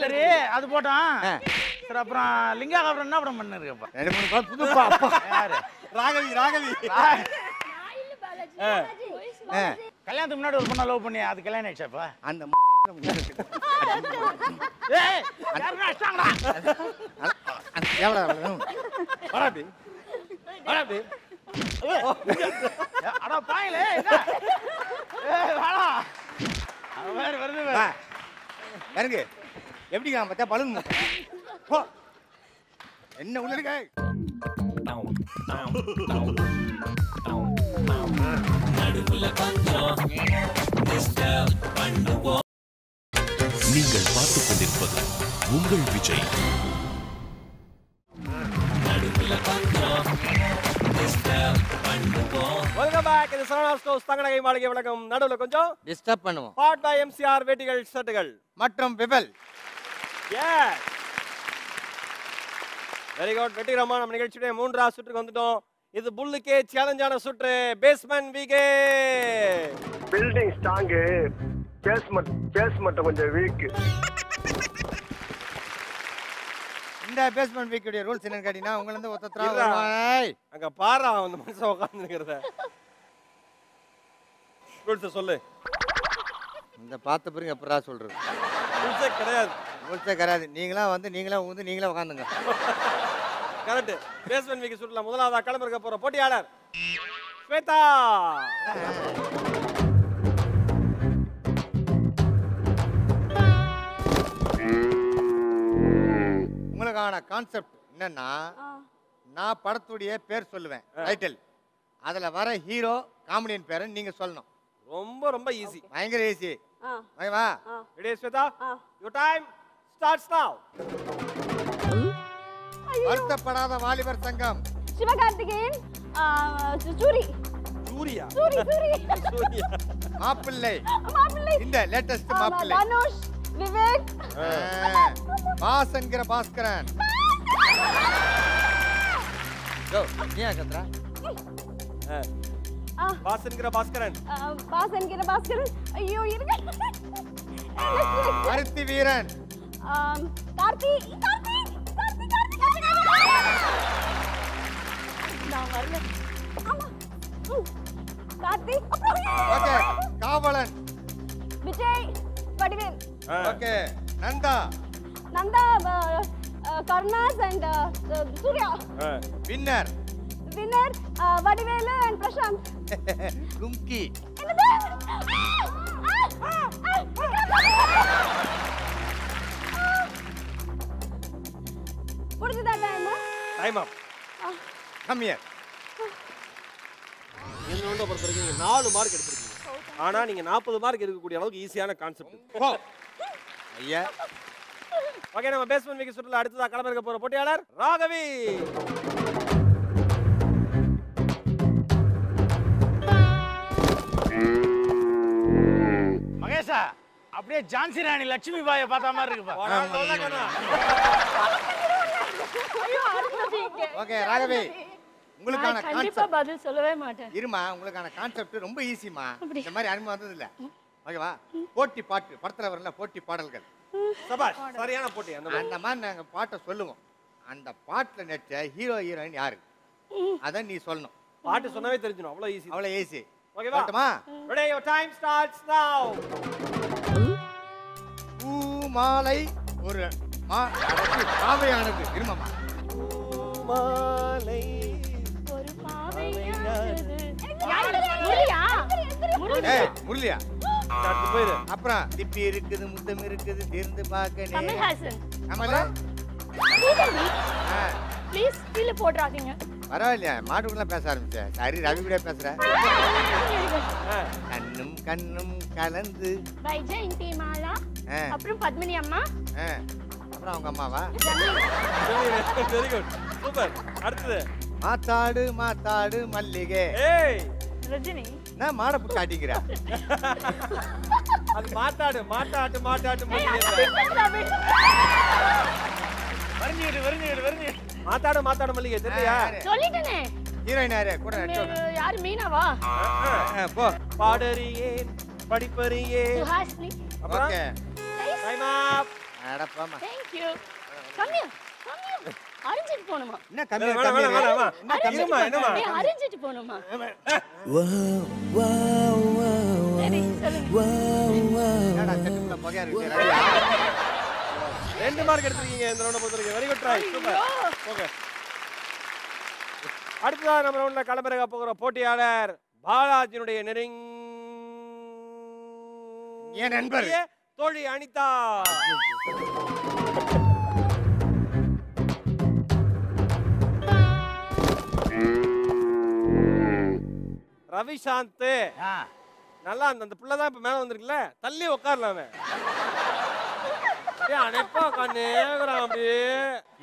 சரி அது போட்டான். சரி அப்புறம் லிங்கா அப்புறம் என்ன படம் பண்ணிருக்கப்பா? 2-3 பால் புதுப்பா. அப்பா யாரு? ராகவி. கல்யாணத்துக்கு முன்னாடி ஒரு பொண்ணை லவ் பண்ணி அது கல்யாணம் ஆயிடுச்சாப்பா? அந்த ஏய் யாருன்னா அடிச்சாங்கடா? எவ்வளோ வராபி வராபி. அட பாயிலே என்ன? ஏய் வாடா. அவன் வருது வா இறங்கு. எப்படிங்க பார்த்தா பலூன் போ. என்ன உள்ள இருக்க? நீங்கள் பார்த்துக் கொண்டிருப்பது உங்கள் விஜய். பேக். இது சரவணா ஸ்டோர்ஸ் தங்கநகை மாளிகை வழங்கும் நடுவுல கொஞ்சம் டிஸ்டர்ப் பண்ணுவோம். பாட் பை எம்சிஆர் வேட்டிகள் ஷர்ட்டுகள் மற்றும் விபல். Yes very good. வெற்றிகரமா நம்ம நிகழ்ச்சியுடைய 3ஆவது சுற்றுக்கு வந்துட்டோம். இது புல்லுக்கே சேலஞ்சான சுற்று. Basement weak. Building strong, basement கொஞ்சம் வீக். இந்த பேஸ்மென்ட் வீக்குடைய ரூல்ஸ் என்னன்னு கேட்டீங்கன்னா உங்கள இருந்து ஒத்தத்ரா இருடா. வருவாய். அங்க பாரா அந்த மனுஷன் உட்கார்ந்து நிக்கிறத. ரூல்ஸ் சொல்லு. இந்த பார்த்த பிறகு எப்பறா சொல்றது? ரூல்ஸே கிடையாது. ரூல்ஸே கிடையாது. நீங்களா வந்து நீங்களே உட்காந்துங்க. கரெக்ட். பேஸ்மென்ட் வீக் சுற்றுல முதலாவதா களமிறக்க போற போட்டியாளர் ஸ்வேதா. உங்களுக்கான கான்செப்ட் என்னன்னா நான் படத்துடைய பேர் சொல்லுவேன், டைட்டில். அதுல வர ஹீரோ காமெடியன் பேரை நீங்க சொல்லணும். ரொம்ப ரொம்ப ஈஸி. பயங்கர ஈஸி. வா. Ready Swetha? Your time starts now. வருத்தப்படாத வாலிபர் சங்கம். சிவகார்த்திகேயன், சூரி. சூர்யா. சூரியா. மாப்பிள்ளை. மாப்பிள்ளை. இந்த லேட்டஸ்ட் மாப்பிள்ளை. தனுஷ், விவேக். பாஸ்கர பாஸ்கரன். கோ நீயா கத்ரா. பாஸ்கர பாஸ்கரன். பாஸ்கரன். ஐயோ இருங்க. பருத்தி வீரன். கார்த்தி. நான் வரல. ஆமா. Karthi. Okay. Kaavalan. Vijay, Vadivel. Okay. Nandha. Karunas and Suriya. Winner. Vadivelu and Prashanth. Kumki. புரிஞ்சுதா time? Time up. Come here. இந்த ரவுண்ட பொறுத்தவரைக்கும் நீங்க 4 மார்க் எடுத்துருக்கீங்க. ஆனா நீங்க 40 மார்க் எடுக்கக்கூடிய அளவுக்கு ஈஸியான கான்செப்ட். ஐயா. ஓகே, நம்ம பேஸ்மென்ட் வீக் சுற்றுல அடுத்ததா களமிறக்க போற போட்டியாளர் ராகவி. மகேஷா, அப்படியே ஜான்சி ராணி லட்சுமி பாயை பார்த்த மாதிரி இருக்குப்பா. ஓகே ராகவி, உங்களுக்கான கண்டிப்பா கான்செப்ட் பதில் சொல்லவே மாட்டேன். இருமா. உங்களுக்கான கான்செப்ட் ரொம்ப ஈஸிமா. இந்த மாதிரி அனுபவம் வந்தது இல்ல. ஓகேவா? போட்டி பாட்டு படத்துல வரல, போட்டி பாடல்கள். சபாஷ், சரியான போட்டி. அந்த மாதிரி நாங்க பாட்டை சொல்லுவோம். அந்த பாட்டுல நடிச்ச ஹீரோ ஹீரோயின் யாரு அத நீ சொல்லணும். பாட்டு சொன்னாவே தெரிஞ்சிடும். அவ்வளவு ஈஸி. அவ்வளவு ஈஸி. ஓகேவா? ரெடி, யுவர் டைம் ஸ்டார்ட்ஸ் நவ. பூ மாலை ஒரு பாவையானது. இருமாமா. மாலை ஒரு பாவையானது. முரளியா? முரளியா? அடுத்து போயிரு. அப்புறம் திப்பி இருக்குது, முத்தம் இருக்குது, தீர்ந்து பார்க்க கமல்ஹாசன். ஆமால. ப்ளீஸ் கீழே போட்றாதீங்க. பரவாயில்லையா, மாட்டுக்குள்ள பேச ஆரம்பிச்சேன். சரி, ரவி கூட பேசுறேன். கண்ணும் கண்ணும் கலந்து. வைஜெயந்தி மாலா. அப்புறம் பத்மினி அம்மா. அப்புறம் அவங்க அம்மாவா? Very good, super. அடுத்து மாத்தாடு மாத்தாடு மல்லிகை. ஏய் ரஜினி. நான் மாட புட்டு காட்டிக்கிற. அது மாட்டாடு மாட்டாட்டு மாட்டாட்டு மாத்தாடு மாத்தாடு மல்லிகை தெரியலையா? சொல்லிட்டேனே. ஹீரோயின் யாரு கூட நடிச்சவங்க? யாரு? மீனாவா? போ. பாடறியேன் படிப்பறியேன். சுஹாசினி. ஓகே. டைம் அப். அட போமா. Thank you. கம்மியா அரிஞ்சிட்டு போணுமா? என்ன கம்மியா வேணாம், கம்மியா? வேணாம், வேணாம். என்ன கம்மியா? என்னமா? அரிஞ்சிட்டு போணுமா? சரி, சொல்லுங்க. என்னடா செட்டுக்குள்ள புகையா இருக்கு? 2 மார்க் எடுத்துருக்கீங்க இந்த ரவுண்ட பொறுத்தவரைக்கும். Very good try, super. Okay, அடுத்ததா நம்ம ரவுண்ட்ல களமிறக்க போகிற போட்டியாளர் பாலாஜினுடைய என் நண்பர் தோழி அனிதா. ரவிசாந்த் நல்லா அந்த பிள்ளை தான் இப்ப மேல வந்திருக்குல்ல, தள்ளி உட்காரலாமே. அனைப்பா கண்ணேங்கிறான் அப்படியே.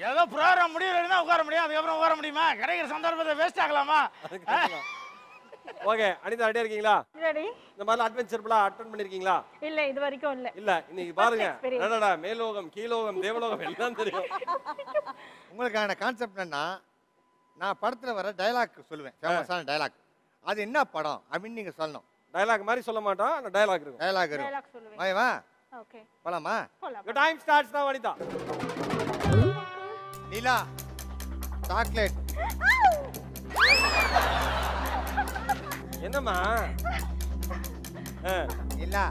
ஏதோ ப்ரோக்ராம் முடியலன்னா உட்கார முடியும், அதுக்கப்புறம் உட்கார முடியுமா? கிடைக்கிற சந்தர்ப்பத்தை வேஸ்ட் ஆகலாமா? ஓகே அனிதா ரெடியா இருக்கீங்களா? ரெடி. இந்த மாதிரி அட்வென்ச்சர்லாம் அட்டெண்ட் பண்ணிருக்கீங்களா? இல்ல இது வரைக்கும் இல்ல. இல்ல இன்னைக்கு பாருங்க. experience. என்னடா மேலோகம் கீழோகம் தேவலோகம் எல்லாம் தெரியும். உங்களுக்கான கான்செப்ட் என்னன்னா நான் படத்துல வர டயலாக் சொல்லுவேன், ஃபேமஸான டயலாக். அது என்ன படம் அப்படின்னு நீங்க சொல்லணும். டயலாக் மாதிரி சொல்ல மாட்டோம், அந்த டயலாக் இருக்கும். டயலாக் இருக்கும். டயலாக் சொல்லுவேன். வாயவா ஓகே. போலாமா? போலாம். Your time starts now Anitha. நிலா சாக்லேட். என்னம்மா? நிலா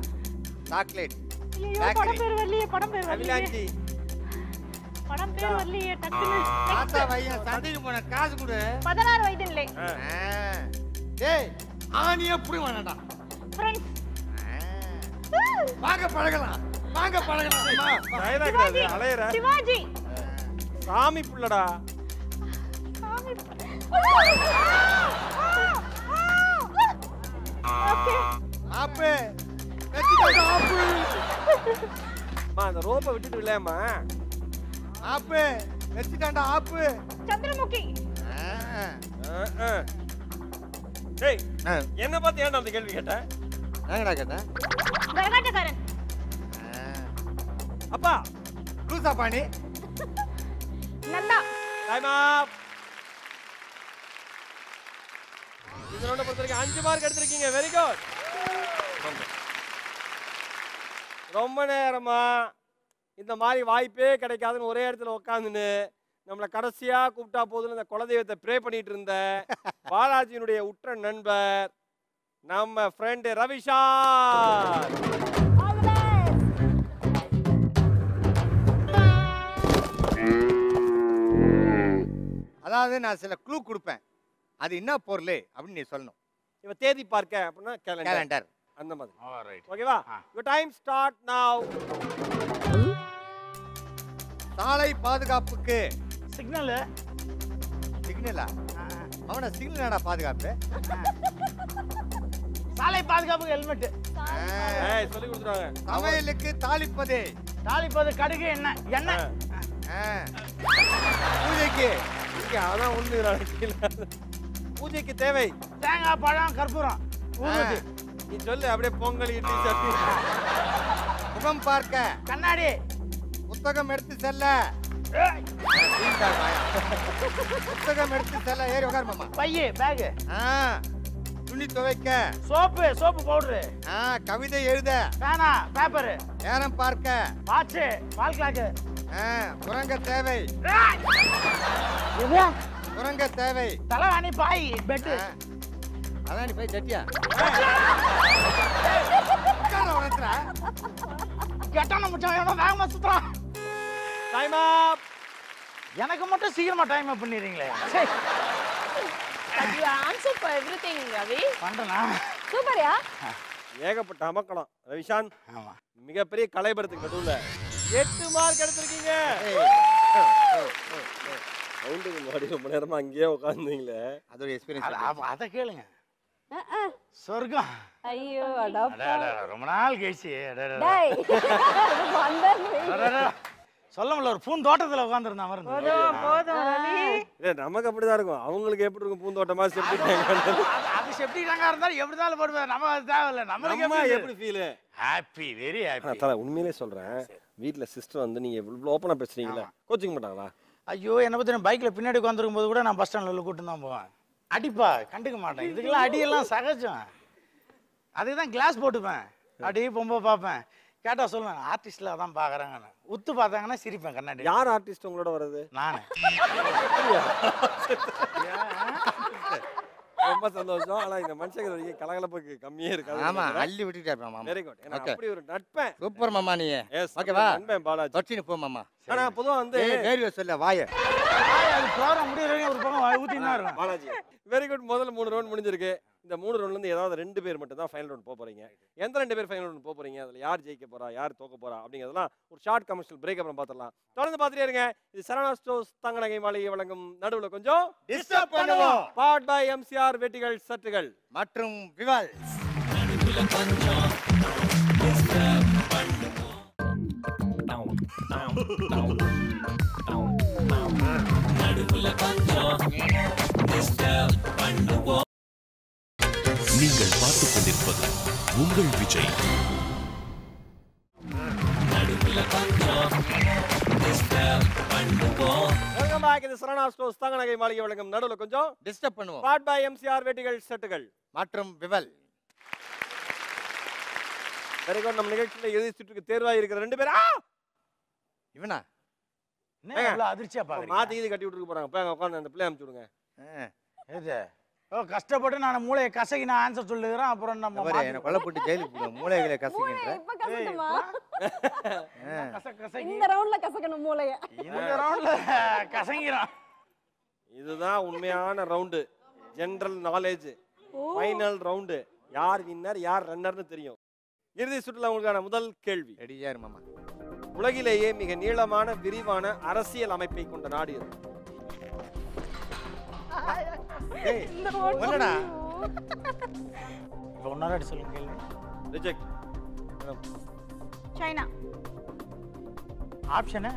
சாக்லேட். ஐயோ படம் பேர் வரலையே, படம் பேர் வரலையே. அவிலாஞ்சி. படம் பேர் வரலையே டக்குனு. தாத்தா பையன் சண்டைக்கு போன காசு கொடு. 16 வயதில்லை. டேய் ஆணியே புடி வேணாம்டா. ஃப்ரெண்ட்ஸ். வாங்க பழகலாம். வாங்க பழகலாம். டயலாக் அது அலையற. சிவாஜி. சாமி புள்ளடா. சாமி. ஓகே. ஆப்பு. வெச்சிட்டா ஆப்பு. மா அந்த ரோப்பை விட்டுட்டு விளையாமா. ஆப்பு. வெச்சிட்டாண்டா ஆப்பு. சந்திரமுகி. டேய் என்ன பார்த்து ஏன்டா அந்த கேள்வி கேட்ட? என்னடா கேட்ட? கரகாட்டக்காரன். அப்பா லூசா பாணி. நந்தா. Time up. இந்த ரவுண்ட பொறுத்தவரைக்கும் 5 மார்க் எடுத்திருக்கீங்க. Very good. ரொம்ப நேரமா இந்த மாதிரி வாய்ப்பே கிடைக்காதுன்னு ஒரே இடத்துல உட்காந்துன்னு நம்மளை கடைசியா கூப்பிட்டா போதுன்னு இந்த குலதெய்வத்தை ப்ரே பண்ணிட்டு இருந்த பாலாஜியினுடைய உற்ற நண்பர் நம்ம ஃப்ரெண்ட் ரவிஷான். அதாவது நான் சில க்ளூ கொடுப்பேன், அது என்ன பொருள் அப்படின்னு நீ சொல்லணும். இவ தேதி பார்க்க அப்படின்னா கேலண்டர் அந்த மாதிரி. ஆல்ரைட். ஓகேவா? யுவர் டைம் ஸ்டார்ட் நவ. சாலை பாதுகாப்புக்கு சிக்னல். சிக்னலா? அவன சிக்னலடா பாதுகாப்பு. சாலை பாதுகாப்புக்கு ஹெல்மெட். ஏய் சொல்லி கொடுத்துறாங்க. சமையலுக்கு தாளிப்பது. தாளிப்பது கடுகு எண்ணெய். எண்ணெய். பூஜைக்கு இங்க அதான் ஒண்ணு. பூஜைக்கு தேவை தேங்காய் பழம் கற்பூரம் ஊதுபத்தி. நீ சொல்லு அப்படியே பொங்கல் இட்லி சட்னி. முகம் பார்க்க கண்ணாடி. புத்தகம் எடுத்து செல்ல. புத்தகம் எடுத்து செல்ல. ஏறி உட்காரு மாமா. பைய பேக். துணி துவைக்க. Soap powder. கவிதை எழுத. பேனா பேப்பர். நேரம் பார்க்க. Watch wall clock. உறங்க தேவை. உறங்க தேவை. தலைவாணி பாய் பெட். அதான் நீ போய் சட்டியா கெட்டான முச்சான் எவனோ வேகமா சுத்துறான். டைம் அப். எனக்கு மட்டும் சீக்கிரமா டைம் அப் பண்ணிடுறீங்களே. You answered for everything, Ravi. பண்றேனா? Super, yeah. ஏகப்பட்ட அமக்கலாம். ரவிஷான் ஆமா. மிகப்பெரிய கலைபரத்துக்கு நடுவுல 8 மார்க் எடுத்திருக்கீங்க. ரவுண்டுக்கு முன்னாடி ரொம்ப நேரமா அங்கேயே உட்கார்ந்தீங்களே. அதோட எக்ஸ்பீரியன்ஸ் அத கேளுங்க. சொர்க்கம். ஐயோ அட ரொம்ப நாள் கழிச்சு. டேய் வந்தேன். சொல்ல முடியல, ஒரு பூந்தோட்டத்துல உட்கார்ந்திருந்தா மாதிரி இருந்தது. போதும் ரவி. இல்ல நமக்கு அப்படிதான் இருக்கும். அவங்களுக்கு எப்படி இருக்கும் பூந்தோட்டமா செப்டிக் டேங்க். அது செப்டிக் டேங்கா இருந்தாலும் எப்படிதாலும் போடுவேன். நம்ம அது தேவையில்லை. நம்மளுக்கு எப்படி ஃபீல்? Happy, very happy. தல உண்மையிலே சொல்றேன், வீட்ல சிஸ்டர் வந்து நீங்க இவ்வளவு ஓப்பனா பேசுறீங்களா, கோச்சிக்க மாட்டாங்களா? ஐயோ என்ன பத்தி பைக்ல பின்னாடி உட்காந்துருக்கும் போது கூட நான் பஸ் ஸ்டாண்ட்ல கூட்டு தான் போவேன். அடிப்பா கண்டுக்க மாட்டேன். இதுக்கெல்லாம் அடியெல்லாம் சகஜம். அதுதான் கிளாஸ் போட்டுப்பேன். அடி பொம்பை பார்ப்பேன். கேட்டா சொல்லுவேன் ஆர்டிஸ்ட்ல அதான் பாக்குறாங்கன்னு. உத்து பார்த்தாங்கன்னா சிரிப்பேன் கண்ணாடி. யார் ஆர்டிஸ்ட் உங்களோட வர்றது? நானு. ரொம்ப சந்தோஷம். ஆனா இந்த மனுஷங்க கலகலப்புக்கு கம்மியே இருக்காது. ஆமா அள்ளி விட்டுட்டாரு மாமா. Very good. எனக்கு அப்படி ஒரு நட்பேன். சூப்பர் மாமா நீ. ஓகேவா? நண்பன் பாலாஜி. தொட்டினு போ மாமா. ஆனா பொதுவா வந்து வேர்வை சொல்ல வாய. அது ப்ரோகிராம் முடியறவங்க ஒரு பக்கம் ஊத்தினா இருக்கும். பாலாஜி. Very good. முதல்ல 3 ரவுண்ட் முடிஞ்சிருக்கு. இந்த 3 ரவுண்ட்ல இருந்து ஏதாவது 2 பேர் மட்டும் தான் ஃபைனல் ரவுண்ட் போக போறீங்க. எந்த 2 பேர் ஃபைனல் ரவுண்ட் போக போறீங்க, அதுல யார் ஜெயிக்க போறா, யார் தோக்க போறா அப்படிங்கறதெல்லாம் ஒரு ஷார்ட் கமர்ஷியல் பிரேக் அப்புறம் பார்த்தறலாம். தொடர்ந்து பார்த்துட்டே இருங்க. இது சரவணா ஸ்டோர்ஸ் தங்கநகை மாளிகை வழங்கும் நடுவுல கொஞ்சம் டிஸ்டர்ப் பண்ணுவோம். பார்ட் பை எம்சிஆர் வெட்டிகள் சட்டுகள் மற்றும் விவால். நடுவுல கொஞ்சம் டிஸ்டர்ப் பண்ணுவோம். உங்கள் விஜய். Welcome back. இது சரவணா ஸ்டோர்ஸ் தங்க நகை மாளிகை வழங்கும் நடுவில் கொஞ்சம் டிஸ்டர்ப் பண்ணுவோம். ஸ்பாட் பை எம்சிஆர் வேட்டிகள் செட்டுகள் மற்றும் விவல். Very good. நம்ம நிகழ்ச்சியில் இறுதி சுற்றுக்கு தேர்வாகி இருக்கிற 2 பேர் இவனா என்ன இவ்வளவு அதிர்ச்சியா பாக்குறீங்க? மாத்தி இது கட்டி விட்டுருக்கு போறாங்க. போய் உட்காந்து அந்த பிள்ளை அனுப்பிச்சு விடுங்க. எது? ஓ, கஷ்டப்பட்டு நான் மூளையை கசக்கி நான் ஆன்சர் சொல்லுகிறேன். அப்புறம் நம்ம என்ன கொலை போட்டு ஜெயிலுக்கு போடுவோம். மூளைகளை கசிக்கின்ற இப்ப கசக்கணுமா? கசக்கி இந்த ரவுண்ட்ல கசக்கணும் மூளைய. இந்த ரவுண்ட்ல கசங்கிறோம். இதுதான் உண்மையான round. General knowledge final round. யார் வின்னர் யார் ரன்னர்னு தெரியும். இறுதி சுற்றுல உங்களுக்கான முதல் கேள்வி. ரெடியா இரு மாமா. உலகிலேயே மிக நீளமான விரிவான அரசியல் அமைப்பை கொண்ட நாடு எது? ஏய் என்னடா இப்போ இன்னொரு அடி சொல்லுங்க கேள்வி. ரிஜெக்ட். சைனா. ஆப்ஷன்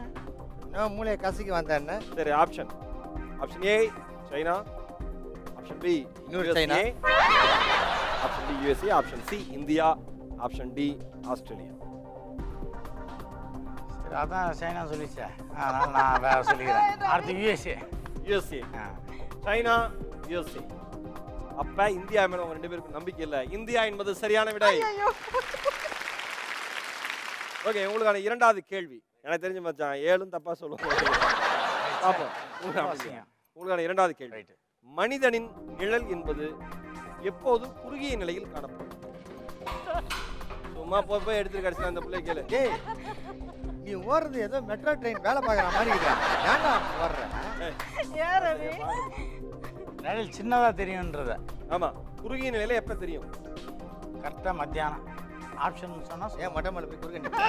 நான் மூளையை கசிக்கி வந்தேன்னு. சரி, option. Option A China, option B இன்னொரு China, option D USA, option C India, option D Australia. சரி, அதான் சைனா சொல்லிச்சே. அதனால நான் வேற சொல்லிக்கிறேன். அடுத்து யுஎஸ்ஏ. USA, China, USA. அப்ப இந்தியா மேல உங்க 2 பேருக்கும் நம்பிக்கை இல்ல. இந்தியா என்பது சரியான விடை. ஓகே, உங்களுக்கான இரண்டாவது கேள்வி. எனக்கு தெரிஞ்ச மச்சான் 7 தப்பா சொல்லுவோம். பாப்போம். உங்களுக்கான இரண்டாவது கேள்வி. மனிதனின் நிழல் என்பது எப்போது குறுகிய நிலையில் காணப்படும்? சும்மா போய் எடுத்து கடைசியில் அந்த பிள்ளை கேளு. ஏய் நீ ஓடுறது ஏதோ மெட்ரோ ட்ரெயின் வேலை பார்க்குற மாதிரி இருக்கா? ஏன்டா ஓடுற? ஏன் ரவி? நிழல் சின்னதா தெரியும்ன்றத. ஆமா, குறுகிய நிலையில எப்ப தெரியும்? கரெக்டா மத்தியானம். ஆப்ஷன் சொன்னா ஏன் மொட்டை மேலே போய் குறுக்க நிற்க?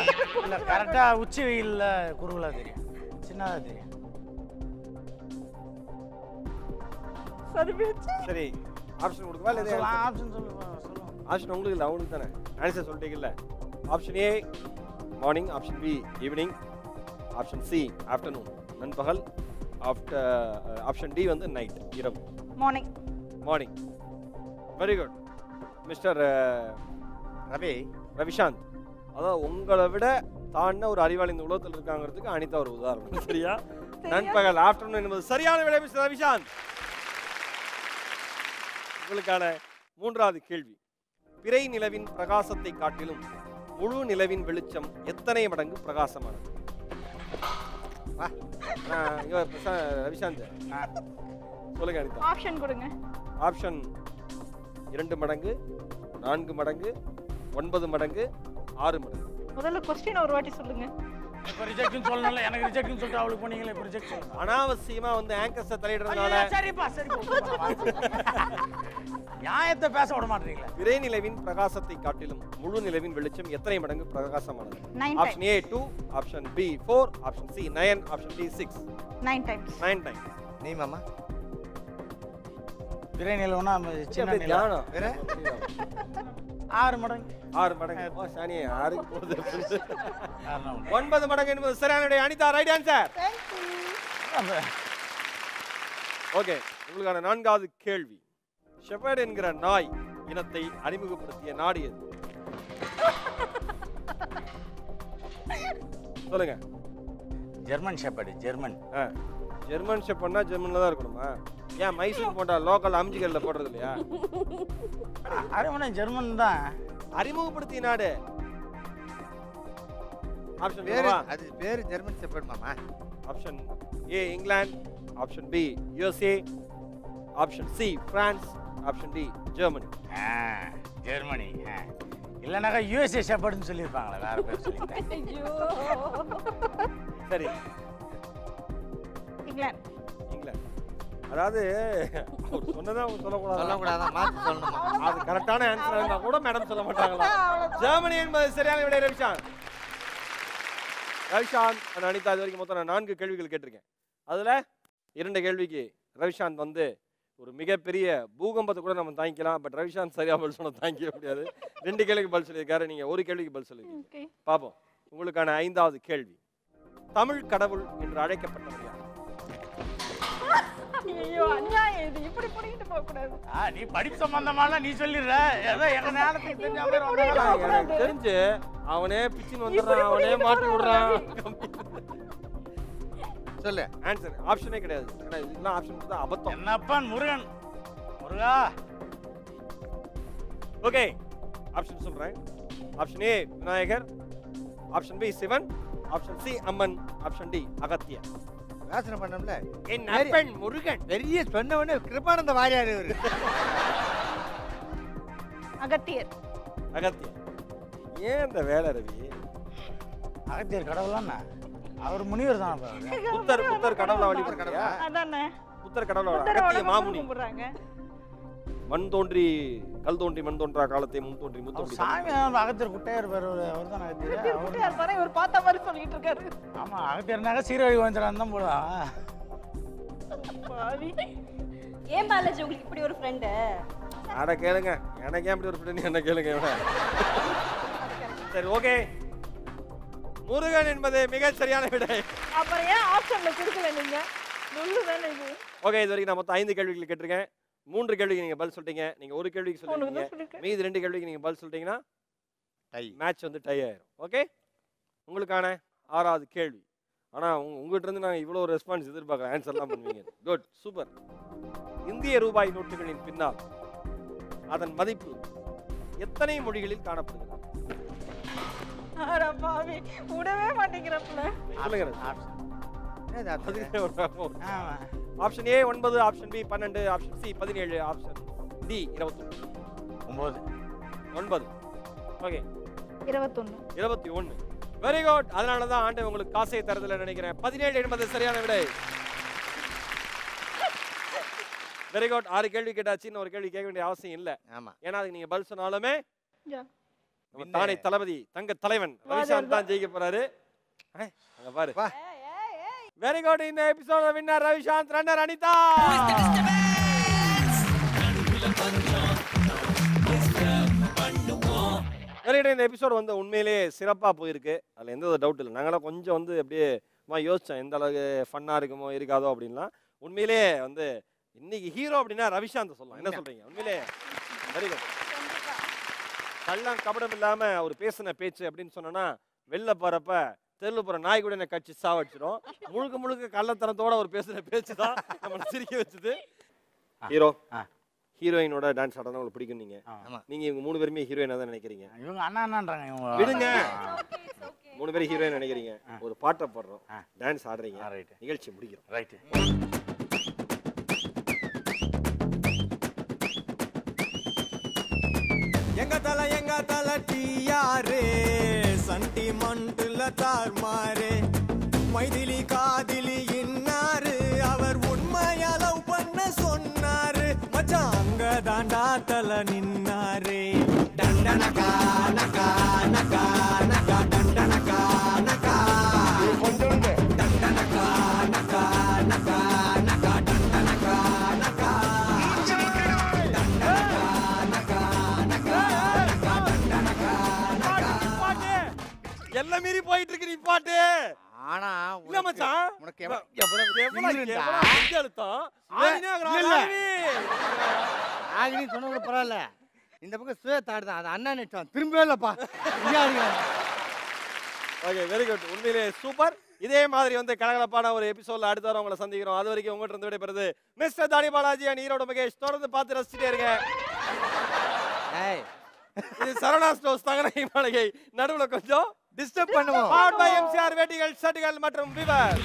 இல்ல, கரெக்டா உச்சி வெயில்ல குறுகலா தெரியும், சின்னதா தெரியும். சரி, ஆப்ஷன் கொடுக்கவா இல்ல? ஆப்ஷன் சொல்லுங்க. ஆப்ஷன் உங்களுக்கு இல்லை, அவங்களுக்கு தானே. ஆன்சர் சொல்லிட்டீங்கல்ல. Option A morning, option B evening, option C afternoon நண்பகல், ஆப்ஷன் டி வந்து நைட் இரவு. Morning. Morning. Very good mister Ravishanth. அதாவது உங்களை விட தாண்ட ஒரு அறிவாளி இந்த உலகத்தில் இருக்காங்கிறதுக்கு அனிதா ஒரு உதாரணம். சரியா? நண்பகல் ஆஃப்டர்நூன் என்பது சரியான விடை மிஸ்டர் ரவிசாந்த். உங்களுக்கான மூன்றாவது கேள்வி. பிறை நிலவின் பிரகாசத்தை காட்டிலும் முழு நிலவின் வெளிச்சம் எத்தனை மடங்கு பிரகாசமானது? ரவிசாந்த் சொல்லுங்க அனிதா. ஆப்ஷன் கொடுங்க. ஆப்ஷன் 2 மடங்கு, 4 மடங்கு, 9 மடங்கு, 6 மடங்கு. முதல்ல क्वेश्चन ஒரு வாட்டி சொல்லுங்க. இப்ப ரிஜெக்ட்னு சொல்லணும்ல. எனக்கு ரிஜெக்ட்னு சொல்லிட்டு அவளுக்கு பண்ணீங்களே. இப்ப ரிஜெக்ட் சொல்லுங்க. அனாவசியமா வந்து ஆங்கர்ஸை தலையிடுறதுனால சரிப்பா சரி. நியாயத்தை பேச விட மாட்டீங்களா? பிறை நிலவின் பிரகாசத்தை காட்டிலும் முழு நிலவின் வெளிச்சம் எத்தனை மடங்கு பிரகாசமானது? 9 option A 2, option B 4, option C 9, option D 6. 9 times. 9 times. நீ மாமா பிறை நிலவுனா சின்ன நிலம். ஞானம். வேற 6 மடங்கு. 6 மடங்கு. ஓ சானியே 6க்கு போகுது. 9 மடங்கு என்பது சரியான விடை. Anitha right answer. ஓகே, உங்களுக்கான 4வது கேள்வி. ஷெப்பர்ட் என்கிற நாய் இனத்தை அறிமுகப்படுத்திய நாடு எது? சொல்லுங்க. German shepherd. ஜெர்மன். ஜெர்மன் ஷெப்பர்ட்னா ஜெர்மன்ல தான் இருக்கணுமா? ஏன் மைசூர் போண்டா லோக்கல் அம்ஜிகல்ல போடுறது இல்லையா? அரவணை ஜெர்மன் தான் அறிமுகப்படுத்திய நாடு. ஆப்ஷன் பேரு ஏவா? அது பேரு ஜெர்மன் ஷெப்பர்ட் மாமா. Option A England, option B USA, option C France, option D Germany. Germany. இல்லைனாக்கா யூஎஸ்ஏ ஷெப்பர்ட்னு சொல்லியிருப்பாங்களே. வேற பேர் சொல்லிட்டேன். ஐயோ. சரி, இங்கிலாந்து. இங்கிலாந்து. அதாவது அவர் சொன்னதை அவங்க சொல்லக்கூடாது. சொல்லக்கூடாதான், மாற்றி சொல்லணுமா? அது கரெக்டான ஆன்சர் இருந்தா கூட மேடம் சொல்ல மாட்டாங்களா? ஜெர்மனி என்பது சரியான விடை. ரவிசாந்த் and அனிதா இது வரைக்கும் மொத்தம் நான் 4 கேள்விகள் கேட்டிருக்கேன். அதுல 2 கேள்விக்கு ரவிசாந்த் வந்து ஒரு மிகப்பெரிய பூகம்பத்தை கூட நம்ம தாங்கிக்கலாம். பட் ரவிசாந்த் சரியா பதில் சொன்ன தாங்கிக்க முடியாது. 2 கேள்விக்கு பதில் சொல்லியிருக்காரு. நீங்க ஒரு கேள்விக்கு பதில் சொல்லிருக்கீங்க. பாப்போம். உங்களுக்கான 5வது கேள்வி. தமிழ் கடவுள் என்று அழைக்கப்பட்டவர் யார்? ஐயோ அநியாயம் இது இப்படி புடிங்கிட்டு போக கூடாது. நீ படிப்பு சம்பந்தமான நீ சொல்லிடுற ஏதோ எங்க நேரத்துக்கு தெரிஞ்ச மாதிரி வந்தாங்க. எனக்கு தெரிஞ்சு அவனே பிச்சின் வந்துடுறான், அவனே மாட்டி விடுறான். சொல்லு ஆன்சர் ஆப்ஷனே கிடையாது. ஏன்னா இதெல்லாம் ஆப்ஷன் தான் அபத்தம். என்னப்பன் முருகன் முருகா. ஓகே ஆப்ஷன் சொல்றேன். Option A Vinayagar, option B Sivan, option C Amman, option D Agathiyar. யோசனை பண்ணோம்ல என் நண்பன் முருகன். பெரிய சொன்னவனே கிருபானந்த வாரியார் இவரு. அகத்தியர். அகத்தியர். ஏன் இந்த வேலை ரவி? அகத்தியர் கடவுளாண்ணா அவர் முனிவர் தான். புத்தர் கடவுளை வழிபடுறாங்க. அதானே புத்தர் கடவுளை அகத்திய மாமுனி. கும்பிடுறாங்க. மண் தோன்றி கல் தோன்றி மண் தோன்றா காலத்தை முன் தோன்றி முத்தம் சாமி அகத்தியர் குட்டையா இருப்பார். அவர் தான் அகத்தியர். குட்டையா இருப்பாரு. இவர் பார்த்த மாதிரி சொல்லிட்டு இருக்காரு. ஆமா அகத்தியர்னாக்க சீரழி வந்துடான்னு தான் போடுவான். பாவி. ஏன் பாலாஜி உங்களுக்கு இப்படி ஒரு ஃப்ரெண்டு? அட கேளுங்க, எனக்கு ஏன் இப்படி ஒரு ஃப்ரெண்ட் என்ன கேளுங்க. சரி ஓகே, முருகன் என்பது மிக சரியான விடை. அப்புறம் ஏன் ஆப்ஷன்ல கொடுக்கல நீங்க? நுல்லு தானே இது. ஓகே, இது வரைக்கும் நான் மொத்தம் 5 கேள்விகள் கேட்டிருக்கேன். 3 கேள்விக்கு நீங்க பதில் சொல்லிட்டீங்க. நீங்க ஒரு கேள்விக்கு சொல்லிட்டீங்க. மீதி 2 கேள்விக்கு நீங்க பதில் சொல்லிட்டீங்கன்னா டை. மேட்ச் வந்து டை ஆயிரும். ஓகே, உங்களுக்கான 6வது கேள்வி. ஆனா உங்ககிட்ட இருந்து நான் இவ்வளவு ரெஸ்பான்ஸ் எதிர்பார்க்கல. ஆன்சர்லாம் பண்ணுவீங்க. Good, super. இந்திய ரூபாய் நோட்டுகளின் பின்னால் அதன் மதிப்பு எத்தனை மொழிகளில் காணப்படுகிறது? அட பாவி, விடவே மாட்டேங்கிறப்பல. சொல்லுங்க. Option A 9, option B 12, option C 17, option D 21. 9. Okay 21. 21. Very good. அதனால தான் ஆண்டவன் உங்களுக்கு காசை தரதுல நினைக்கிறேன். 17 என்பது சரியான விடை. Very good. 6 கேள்வி கேட்டாச்சு. இன்னும் ஒரு கேள்வி கேட்க வேண்டிய அவசியம் இல்ல. ஆமா. ஏன்னா அதுக்கு நீங்க பதில் சொன்னாலுமே நம்ம தானே தளபதி தங்க தலைவன் ரவிசாந்த் தான் ஜெயிக்க போறாரு. அங்க பாரு. Very good. இந்த எபிசோட winner Ravishanth, runner Anitha. Very good. இந்த எபிசோட் வந்து உண்மையிலேயே சிறப்பா போயிருக்கு. அதுல எந்த ஒரு டவுட் இல்லை. நாங்களாம் கொஞ்சம் வந்து அப்படியே யோசிச்சோம் எந்த அளவுக்கு ஃபன்னா இருக்குமோ இருக்காதோ அப்படின்லாம். உண்மையிலேயே வந்து இன்னைக்கு ஹீரோ அப்படின்னா ரவிசாந்த் சொல்லலாம். என்ன சொல்றீங்க? உண்மையிலேயே வெரி குட். கள்ளம் கபடம் இல்லாம அவர் பேசின பேச்சு அப்படின்னு சொன்னா வெளில போறப்ப தெருவில் போற நாய் கூட என்ன கட்சி சாவடிச்சிடும். முழுக்க முழுக்க கள்ளத்தனத்தோட அவர் பேசுற பேச்சு தான் நம்மளை சிரிக்க வச்சுது. ஹீரோ ஹீரோயினோட டான்ஸ் ஆடணும் உங்களுக்கு பிடிக்கும். நீங்க இவங்க 3 பேருமே ஹீரோயினா தான் நினைக்கிறீங்க. இவங்க அண்ணா அண்ணான்றாங்க. இவங்க விடுங்க, 3 பேரும் ஹீரோயின் நினைக்கிறீங்க. ஒரு பாட்டை போடுறோம், டான்ஸ் ஆடுறீங்க, நிகழ்ச்சி முடிக்கிறோம். ரைட். எங்க தல டியாரே சண்டிமண்டுல தார்மாரே மைதிலி காதிலி இன்னாரு அவர் உண்மையா லவ் பண்ண சொன்னாரு மச்சான் அங்க தாண்டா தல நின்னாரே டண்டனகா நகா நகா நகா டண்டனகா நகா டண்டனகா நகா நகா நகா டண்டனகா நகா எல்லாம் மீறி போயிட்டு இருக்கு. நீ பாட்டு ஆனா இல்ல மச்சான், உனக்கு ஆகினி சொன்ன பரவாயில்ல. இந்த பக்கம் சுயத்தாடு தான். அது அண்ணா நெட்டம் திரும்பவே இல்லப்பா. Okay, very good. உண்மையிலே சூப்பர். இதே மாதிரி வந்து கலகலப்பான ஒரு எபிசோட்ல அடுத்த வாரம் உங்களை சந்திக்கிறோம். அது வரைக்கும் உங்கள்கிட்ட இருந்து விடைபெறுது மிஸ்டர் தாடி பாலாஜி அண்ட் ஈரோடு மகேஷ். தொடர்ந்து பார்த்து ரசிச்சுட்டே இருங்க. இது சரவணா ஸ்டோர்ஸ் தங்கரை மாளிகை. நடுவுல கொஞ்சம் டிஸ்டர்ப் பண்ணுவோம். பவர்ட் பை எம்சிஆர் வேட்டிகள், ஷர்ட்டுகள் மற்றும் விவர்.